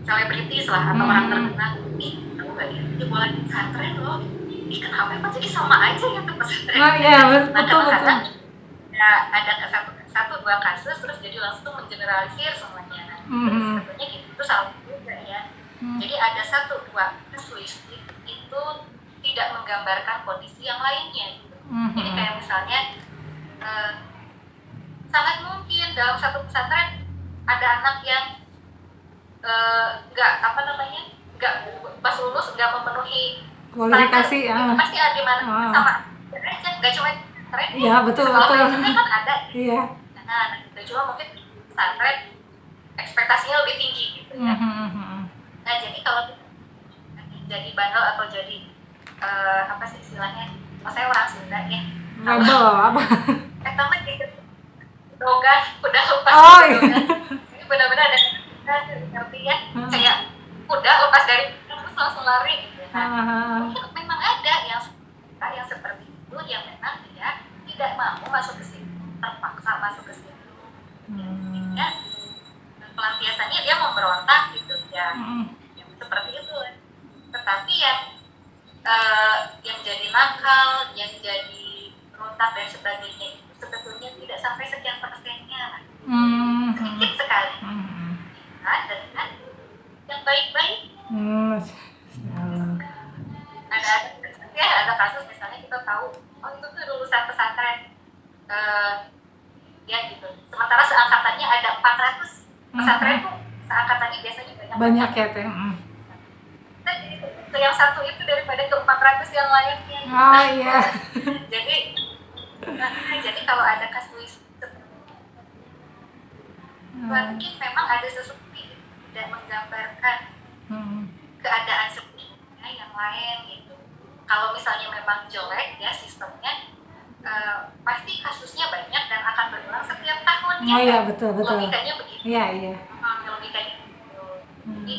selebritis lah atau orang terkenal, kamu gak dia boleh di pesantren loh, kenapa emang jadi sama aja ya ke pesantren? Betul. Ya, ada satu dua kasus terus jadi langsung mengeneralisir semuanya. Terus sebetulnya gitu salah juga ya. Jadi ada satu dua kasus itu tidak menggambarkan kondisi yang lainnya gitu. Jadi kayak misalnya sangat mungkin dalam satu pesantren ada anak yang nggak pas lulus nggak memenuhi kualifikasi pasti ada di mana sama aja, nggak cuma pesantren. Iya, betul. Kan ada. Iya. Nah, itu cuma mungkin pesantren ekspektasinya lebih tinggi gitu ya. Nah, jadi kalau jadi bandel atau jadi apa sih istilahnya? Saya orang Sunda ya. Rebel apa? Pertama gitu. Dogan udah lepas. Ini benar-benar ada ngerti ya. Kayak udah lepas dari terus langsung lari gitu. Mungkin memang ada yang seperti itu yang memang dia tidak mau masuk ke situ. terpaksa masuk ke situ. Ya, pelampiasannya dia memberontak gitu ya, seperti itu. Tetapi yang jadi nakal, yang jadi berontak dan sebagainya itu sebetulnya tidak sampai sekian persennya, sedikit sekali. Nah, dengan yang baik-baik. Ada kasus misalnya kita tahu, oh itu tuh lulusan pesantren, ya gitu. Sementara seangkatannya ada 400 pesantren tuh, seangkatannya biasanya banyak ya teh. Kita jadi ke yang satu itu daripada ke 400 yang lainnya. Oh iya. jadi kalau ada kasus mungkin memang ada sesuatu yang tidak menggambarkan keadaan sebelumnya yang lain gitu. Kalau misalnya memang jelek ya sistemnya, pasti kasusnya banyak dan akan berulang setiap tahunnya. Oh iya, betul. Logikanya begitu. Iya. Logikanya begitu. Jadi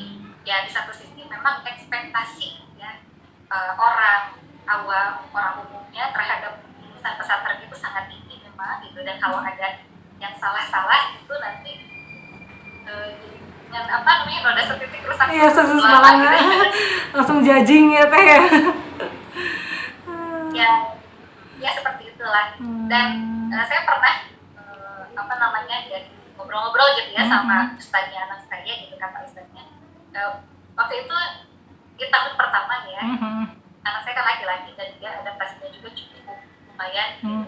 ya di satu sisi memang ekspektasi ya orang awam, orang umumnya terhadap lulusan pesantren itu sangat tinggi memang gitu, dan kalau ada yang salah itu nanti dengan roda setitik rusak. Iya, sebalangnya langsung judging ya teh ya seperti itulah. Dan saya pernah ya ngobrol-ngobrol gitu ya sama ustadznya anak saya gitu, kata ustadznya waktu itu di tahun pertama ya, anak saya kan laki-laki dan dia adaptasinya juga cukup lumayan gitu.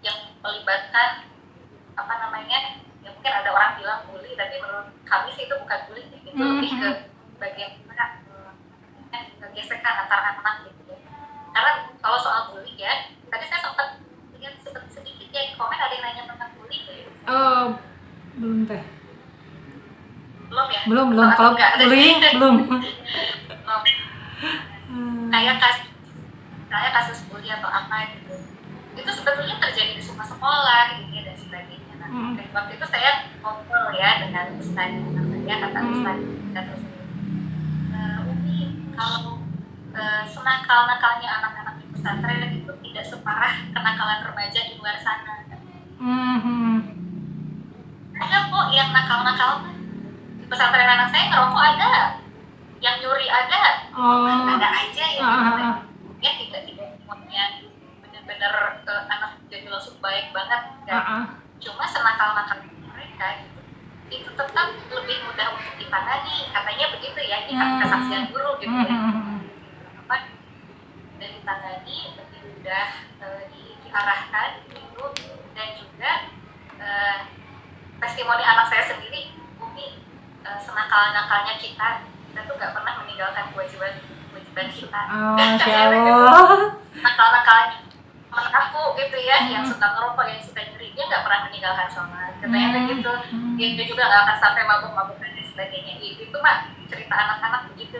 Yang melibatkan ya mungkin ada orang bilang bully, tapi menurut kami sih itu bukan bully gitu, lebih ke bagaimana gesekan antar anak gitu ya. Karena kalau soal bully ya, tadi saya sempat lihat sedikit ya di komen ada yang nanya tentang bully gitu. Belum teh. Belum ya? Belum. Kalau bullying belum. Kayak kasus bully atau apa gitu. Itu sebetulnya terjadi di semua sekolah gitu ya, dan sebagainya. Nah, waktu itu saya ngobrol ya dengan ustaz anak saya, kata ustaz terus Umi, kalau senakal-nakalnya anak-anak di pesantren itu tidak separah kenakalan remaja di luar sana. Ada kok yang nakal-nakal di pesantren anak saya, ngerokok ada, yang nyuri ada, ada aja ya tidak semuanya benar-benar anak jadi langsung baik banget kan. Cuma senakal-nakal mereka gitu, itu tetap lebih mudah untuk ditangani, katanya begitu ya, ini kesaksian guru gitu ya. Dan ditangani lebih mudah, diarahkan gitu. Dan juga testimoni anak saya sendiri, Umi, senakal-nakalnya kita tuh gak pernah meninggalkan kewajiban kita. Masya Allah. Nakal-nakalnya teman aku gitu ya, yang suka ngerokok, yang suka nyuri, dia gak pernah meninggalkan sholat, katanya gitu. Dia juga gak akan sampai mabuk-mabuk dan sebagainya. Itu mah cerita anak-anak begitu.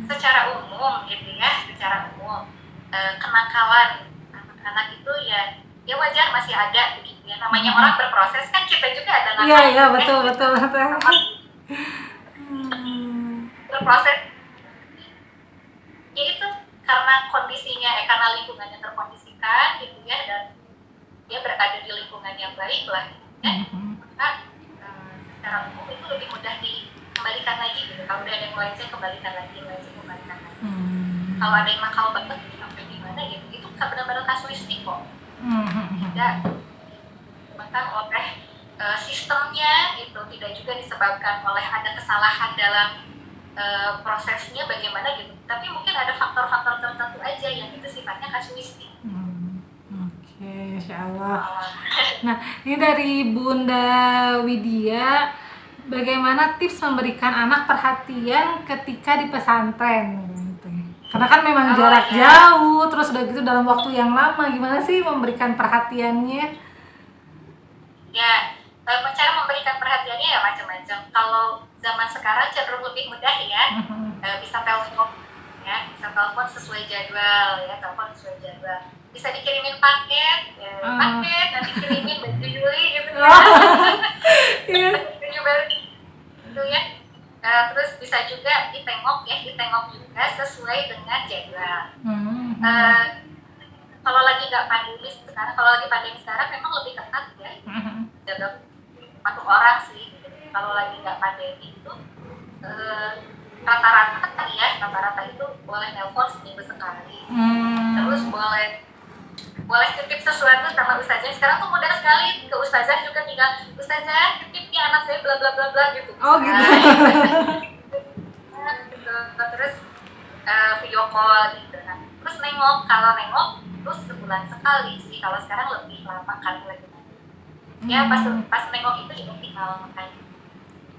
Secara umum gitu ya, kenakalan anak-anak itu ya wajar masih ada begitu ya, namanya orang berproses kan, kita juga ada nakal. Iya, betul. Berproses ya itu karena kondisinya, karena lingkungannya terkondisikan gitu ya, dan dia berada di lingkungan yang baik lah ya, maka secara umum itu lebih mudah dikembalikan lagi gitu. Kalau udah ada yang melenceng, kembalikan lagi. Kalau ada yang nakal banget sampai gimana gitu, itu benar-benar kasuistik kok. Tidak bahkan oleh sistemnya itu, tidak juga disebabkan oleh ada kesalahan dalam prosesnya bagaimana gitu, tapi mungkin ada faktor-faktor tertentu aja yang itu sifatnya kasuistik. Oke, Insya Allah. Nah, ini dari Bunda Widya, bagaimana tips memberikan anak perhatian ketika di pesantren? Karena kan memang jarak jauh, terus udah gitu dalam waktu yang lama, gimana sih memberikan perhatiannya? Ya, cara memberikan perhatiannya ya macam-macam. Kalau zaman sekarang cenderung lebih mudah ya, bisa telepon ya, bisa telepon sesuai jadwal ya, bisa dikirimin paket, nanti kirimin baju Yuli gitu baju baru gitu ya. Terus bisa juga ditengok juga sesuai dengan jadwal. kalau lagi nggak pandemi sekarang, kalau lagi pandemi sekarang memang lebih ketat ya, jaga 40 orang sih. Kalau lagi nggak pandemi itu rata-rata ya, rata-rata itu boleh nelpon seminggu sekali, terus boleh titip sesuatu sama ustazah. Sekarang tuh mudah sekali, ke ustazah juga tinggal, ustazah titip ya anak saya bla bla bla bla gitu. Oh gitu. Gitu. Terus video call gitu kan. Terus nengok, kalau nengok terus sebulan sekali sih. Kalau sekarang lebih lama kali lagi. Ya pas nengok itu juga final makanya.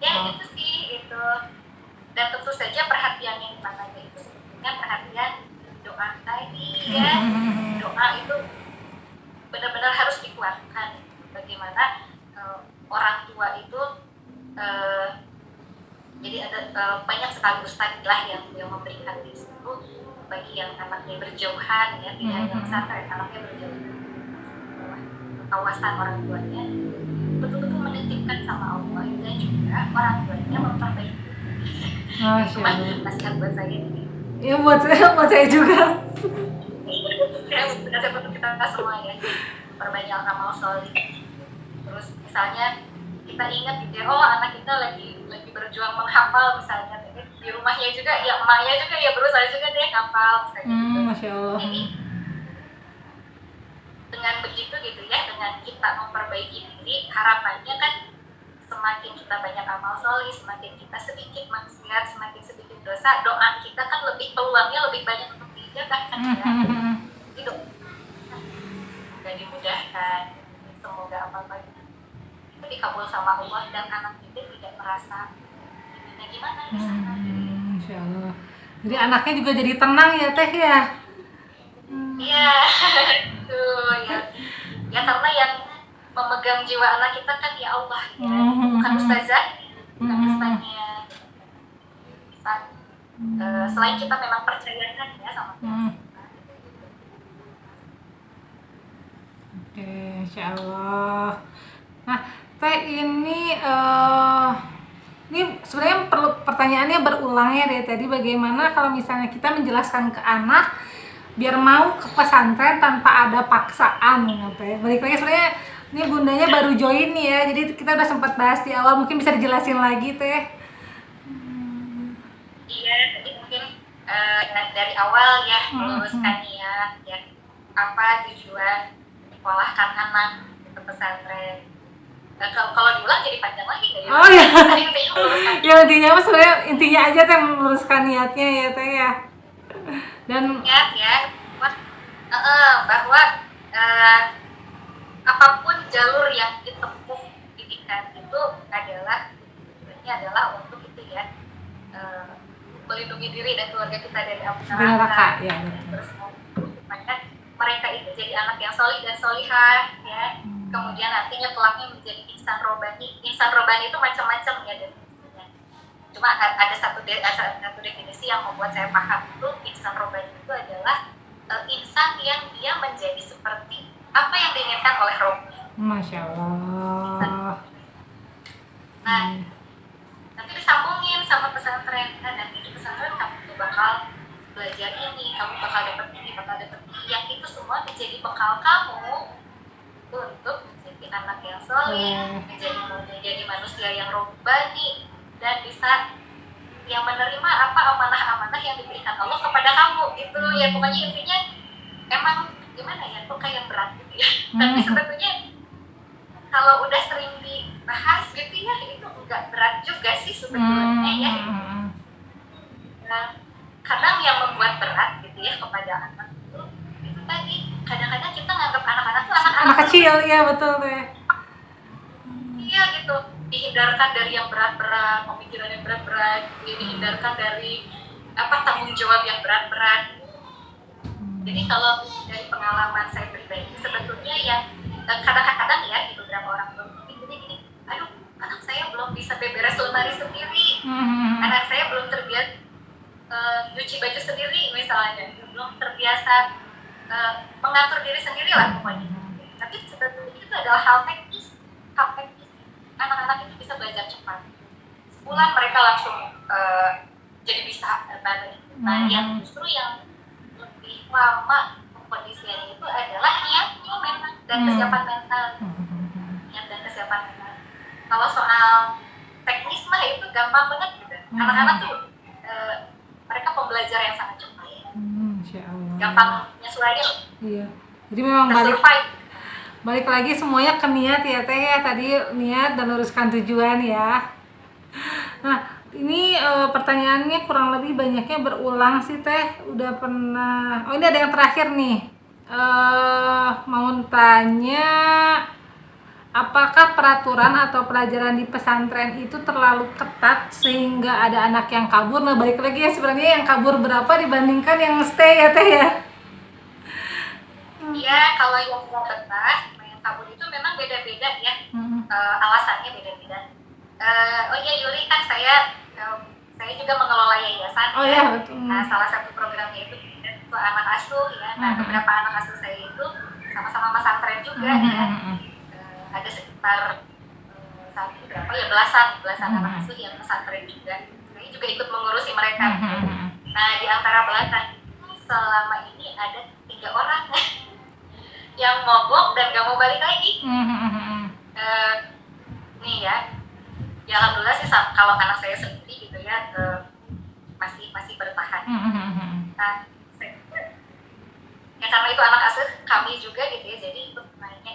Ya itu sih itu. Dan tentu saja perhatian yang dipanggil itu sebetulnya perhatian doa tadi ya. Doa itu benar-benar harus dikuatkan. Bagaimana orang tua itu jadi ada banyak sekali ustadz lah yang memberi hadis itu bagi yang anaknya berjauhan ya, tidak hanya pesantren, anaknya berjauhan kawasan orang tuanya, betul-betul menitipkan sama Allah dan juga orang tuanya memperbaiki. Cuma nasihat buat saya ini. Ya buat saya juga. Nasihat untuk kita semua ya, perbanyak amal soleh. Terus misalnya kita ingat gitu ya, oh anak kita lagi berjuang menghafal misalnya, di rumahnya juga ya emaknya juga ya berusaha juga deh hafal misalnya gitu. Masya Allah. Jadi dengan begitu gitu ya, dengan kita memperbaiki diri, harapannya kan semakin kita banyak amal soleh, semakin kita sedikit maksiat, semakin sedikit dosa, doa kita kan lebih, peluangnya lebih banyak untuk dijabah kan ya. Itu semoga dimudahkan, semoga apa-apa itu dikabul sama Allah dan anak kita tidak merasa gimana di sana. Insya Allah. Jadi anaknya juga jadi tenang ya Teh ya. Iya, itu ya. Ya karena yang memegang jiwa anak kita kan ya Allah ya, bukan ustazah, bukan ustaznya. Selain kita memang percayakan ya sama Tuhan. Oke, Insya Allah. Nah, Teh ini sebenarnya perlu pertanyaannya berulang ya dari tadi, bagaimana kalau misalnya kita menjelaskan ke anak biar mau ke pesantren tanpa ada paksaan, Teh. Balik lagi sebenarnya ini bundanya baru join nih ya, jadi kita udah sempat bahas di awal, mungkin bisa dijelasin lagi Teh. Iya, jadi mungkin dari awal ya meluruskan niat ya, apa tujuan sekolahkan anak ke pesantren. Kalau diulang jadi panjang lagi nggak ya? Oh ya. Ya intinya apa sebenarnya, intinya aja Teh meluruskan niatnya ya Teh ya. Dan niat ya, bahwa apapun jalur yang ditempuh pendidikan itu adalah sebenarnya adalah untuk itu ya, melindungi diri dan keluarga kita dari api neraka. Ya. Terus supaya mereka itu jadi anak yang solih dan solihah ya. Kemudian nantinya kelaknya menjadi insan robani. Insan robani itu macam-macam ya definisinya. Cuma ada satu definisi yang membuat saya paham, itu insan robani itu adalah insan yang dia menjadi seperti apa yang diinginkan oleh Robbi. Masya Allah. Nah, nanti disambungin sama pesantren. Dan di pesantren kamu tuh bakal belajar ini, kamu bakal dapat ini, yang itu semua menjadi bekal kamu untuk menjadi anak yang soleh, menjadi manusia yang robbani, dan bisa yang menerima apa amanah-amanah yang diberikan Allah kepada kamu gitu ya. Pokoknya intinya emang gimana ya, kok kayak berat gitu ya. Tapi sebetulnya kalau udah sering dibahas gitu ya, itu enggak berat juga sih sebetulnya ya. Nah, kadang yang membuat berat gitu ya kepada anak itu tadi, kadang-kadang kita nganggap anak-anak tuh anak kecil ya, betul Teh. Iya gitu, dihindarkan dari yang berat-berat, pemikiran yang berat-berat, dihindarkan dari tanggung jawab yang berat-berat. Jadi kalau dari pengalaman saya pribadi, sebetulnya yang kadang-kadang ya di beberapa orang tua gini, aduh anak saya belum bisa beberes lemari sendiri, anak saya belum terbiasa nyuci baju sendiri misalnya, belum terbiasa mengatur diri sendiri lah pokoknya. Tapi sebetulnya itu adalah hal teknis. Anak-anak itu bisa belajar cepat. Sebulan mereka langsung jadi bisa. Nah, yang justru yang lebih lama kondisinya itu adalah niatnya memang dan kesiapan mental, niat dan kesiapan mental. Kalau soal teknis mah itu gampang banget gitu. Anak-anak tuh mereka pembelajar yang sangat cepat, Insya Allah. gampang nyesuaiin. Iya. Jadi memang balik lagi semuanya ke niat ya Teh ya, tadi niat dan luruskan tujuan ya. Nah ini pertanyaannya kurang lebih banyaknya berulang sih Teh, udah pernah. Oh ini ada yang terakhir nih, mau tanya, apakah peraturan atau pelajaran di pesantren itu terlalu ketat sehingga ada anak yang kabur? Nah balik lagi ya, sebenarnya yang kabur berapa dibandingkan yang stay ya Teh ya? Iya, kalau yang betah, yang kabur itu memang beda-beda ya, alasannya beda-beda. Oh iya Yuli, kan saya juga mengelola yayasan. Oh ya, betul. Nah, salah satu programnya itu anak asuh ya. Nah, beberapa anak asuh saya itu sama-sama pesantren juga ya. Ada sekitar belasan anak asuh yang pesantren juga. Saya juga ikut mengurusi mereka. Nah, di antara belasan selama ini ada 3 orang yang mogok dan gak mau balik lagi. Nih ya alhamdulillah sih kalau anak saya sendiri gitu ya masih bertahan. Nah, ya karena itu anak asuh kami juga gitu ya, jadi ikut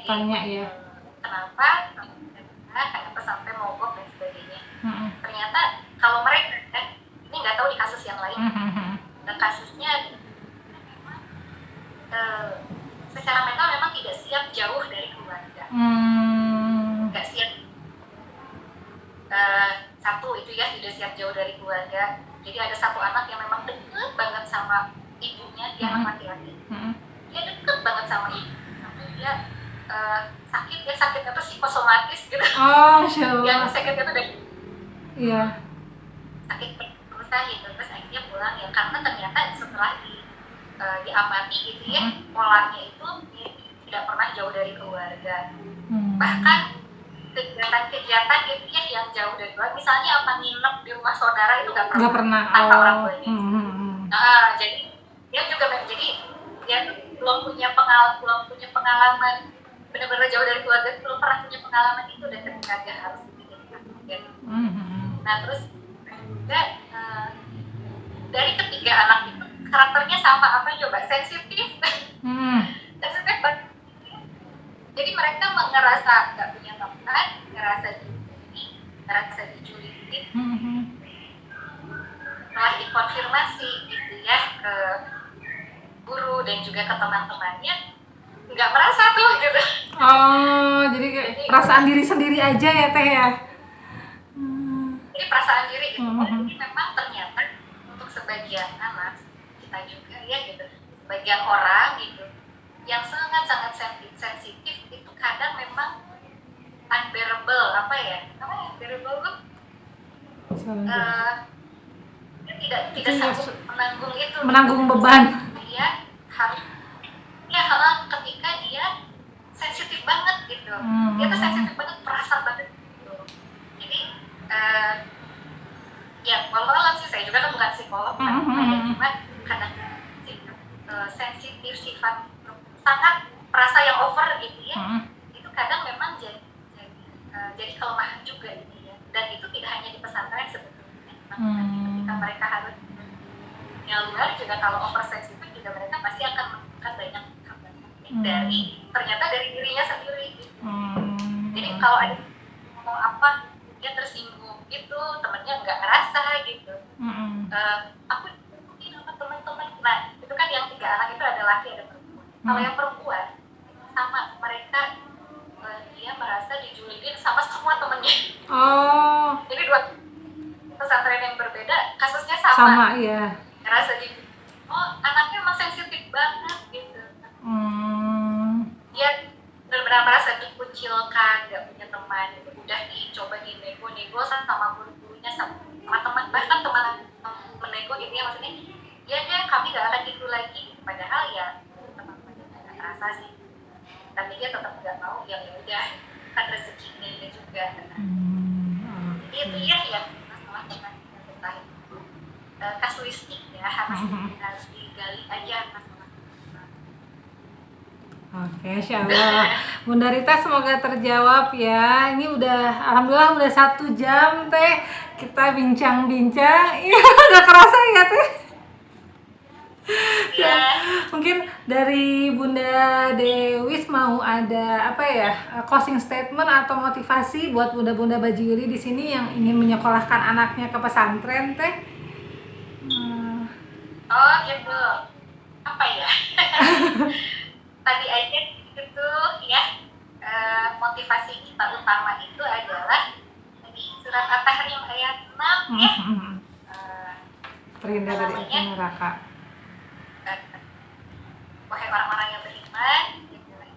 tanya ya kenapa sampai mogok dan sebagainya. Ternyata kalau mereka ini nggak tahu di kasus yang lain, kasusnya secara mental memang tidak siap jauh dari keluarga, nggak siap. Satu itu ya, tidak siap jauh dari keluarga. Jadi ada satu anak yang memang deket banget sama ibunya, dia anak laki-laki, dia deket banget sama ibu, tapi dia sakitnya tuh psikosomatis gitu. Yang sakitnya tuh dari sakit perut gitu, terus akhirnya pulang ya karena ternyata setelah diamati gitu ya, polanya itu tidak pernah jauh dari keluarga. Bahkan kegiatan gitu ya yang jauh dari keluarga, misalnya nginep di rumah saudara itu nggak pernah tanpa orang tuanya. Jadi dia juga dia belum punya pengalaman benar-benar jauh dari keluarga, belum pernah punya pengalaman itu, dan ketika dia harus bikin. Nah terus juga dari ketiga anak itu karakternya sama apa coba, sensitif. Sensitif banget. Jadi mereka ngerasa nggak punya teman, ngerasa diculitin. Setelah dikonfirmasi gitu ya ke guru dan juga ke teman-temannya, nggak merasa tuh gitu. Jadi perasaan diri sendiri aja ya Teh ya. Jadi perasaan diri gitu. Jadi memang ternyata untuk sebagian anak kita juga ya gitu, sebagian orang gitu yang sangat-sangat sensitif itu kadang memang unbearable, unbearable tidak sanggup menanggung beban. Dia harus ketika dia sensitif banget gitu, dia tuh sensitif banget, perasa banget gitu. Jadi ya walau sih saya juga kan bukan psikolog, cuma kadang sensitif, sifat sangat perasa yang over gitu ya, itu kadang memang jadi kelemahan juga gitu ya. Dan itu tidak hanya di pesantren sebetulnya, ketika mereka harus yang luar juga, kalau oversensitif juga mereka pasti akan menemukan banyak dari dirinya sendiri gitu. Jadi kalau ada ngomong apa dia tersinggung gitu, temennya nggak ngerasa gitu. Aku mungkin sama teman-teman, nah itu kan yang 3 anak itu ada laki ada perempuan. Kalau yang perempuan sama mereka dia merasa dijulitin sama semua temennya. Jadi 2 pesantren yang berbeda kasusnya sama ya. Ngerasa anaknya emang sensitif banget gitu. Dia benar-benar merasa dikucilkan, gak punya teman gitu. Udah dicoba nego sama guru-gurunya, sama teman, bahkan teman menego gitu ya, maksudnya ya kami gak akan gitu lagi, padahal ya teman-temannya gak terasa sih, tapi dia tetap gak mau, ya udah kan rezekinya juga. Itu ya masalah teman kita itu kasuistik ya, harus digali aja masalah. Oke, Insya Allah. Bunda Rita semoga terjawab ya. Ini alhamdulillah udah 1 jam teh kita bincang-bincang. Iya, udah kerasa ya teh. Iya. Mungkin dari Bunda Dewis mau ada apa ya, closing statement atau motivasi buat bunda-bunda Baju Yuli di sini yang ingin menyekolahkan anaknya ke pesantren teh. Oh gitu. Apa ya? Tadi aja itu ya, motivasi kita utama itu adalah di surat At-Tahrim ayat 6 ya. Terhindar dari api neraka. Wahai orang-orang yang beriman, jagalah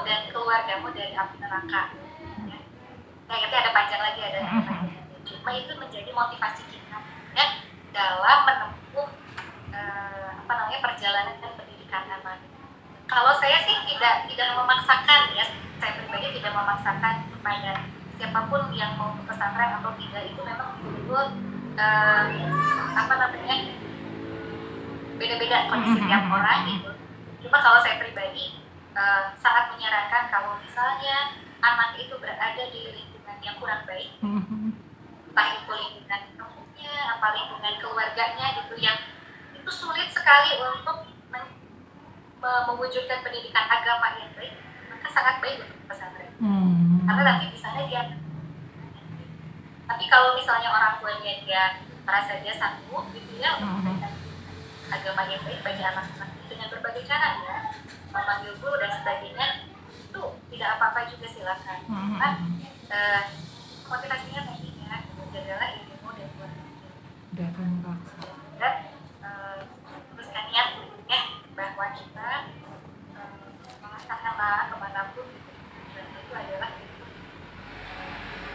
dan keluargamu dari api neraka. Ya. Nah, itu ada panjang lagi, ada panjang. Cuma itu menjadi motivasi kita ya dalam menempuh perjalanan dan pendidikan anak. Kalau saya sih tidak memaksakan ya, saya pribadi tidak memaksakan kepada siapapun yang mau ke pesantren atau tidak, itu memang betul beda-beda kondisi tiap orang gitu. Cuma kalau saya pribadi saat menyarankan kalau misalnya anak itu berada di lingkungan yang kurang baik, entah itu lingkungan kampungnya, apa lingkungan keluarganya gitu, yang itu sulit sekali untuk mewujudkan pendidikan agama yang baik, maka sangat baik untuk pesantren. Karena nanti di sana dia. Tapi kalau misalnya orang tuanya dia merasa dia sanggup gitu ya untuk memberikan agama yang baik bagi anak-anak dengan berbagai cara ya, memanggil guru dan sebagainya, itu tidak apa-apa juga, silakan. Motivasinya tadi ya, jagalah ilmu dan keluarga. Dan teruskan niat ya bahwa kita melaksanakan kemanapun gitu, dan itu adalah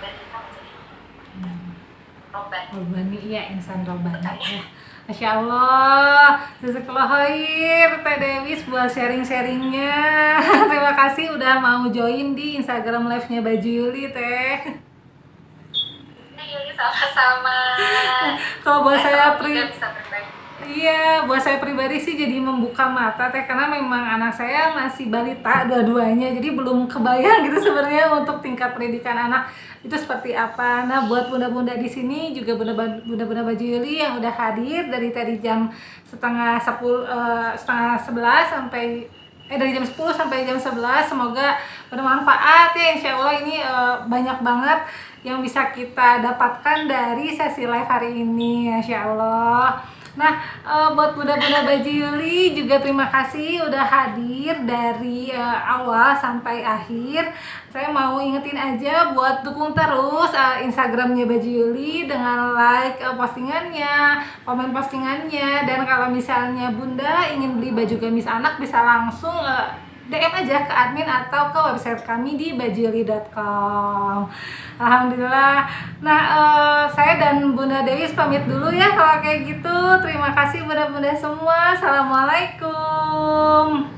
dan kita menjadi Robani ya, insan robani ya. Masya Allah, jazakallah khair Teh Dewis buat sharing-sharingnya. Terima kasih udah mau join di Instagram live-nya Baju Yuli Teh. Yuli sama-sama. Kalau buat saya buat saya pribadi sih jadi membuka mata Teh, karena memang anak saya masih balita dua-duanya, jadi belum kebayang gitu sebenarnya untuk tingkat pendidikan anak itu seperti apa. Nah, buat bunda-bunda di sini juga bunda-bunda Baju Yuli yang udah hadir dari tadi jam setengah 11 sampai dari jam 10 sampai jam 11, semoga bermanfaat ya. Insya Allah ini banyak banget yang bisa kita dapatkan dari sesi live hari ini, Insya Allah. Nah, buat bunda-bunda Baju Yuli juga terima kasih udah hadir dari awal sampai akhir. Saya mau ingetin aja buat dukung terus Instagramnya Baju Yuli dengan like postingannya, komen postingannya, dan kalau misalnya bunda ingin beli baju gamis anak bisa langsung DM aja ke admin atau ke website kami di bajuyuli.com. Alhamdulillah. Nah, saya dan Bunda Dewis pamit dulu ya kalau kayak gitu. Terima kasih bunda-bunda semua. Assalamualaikum.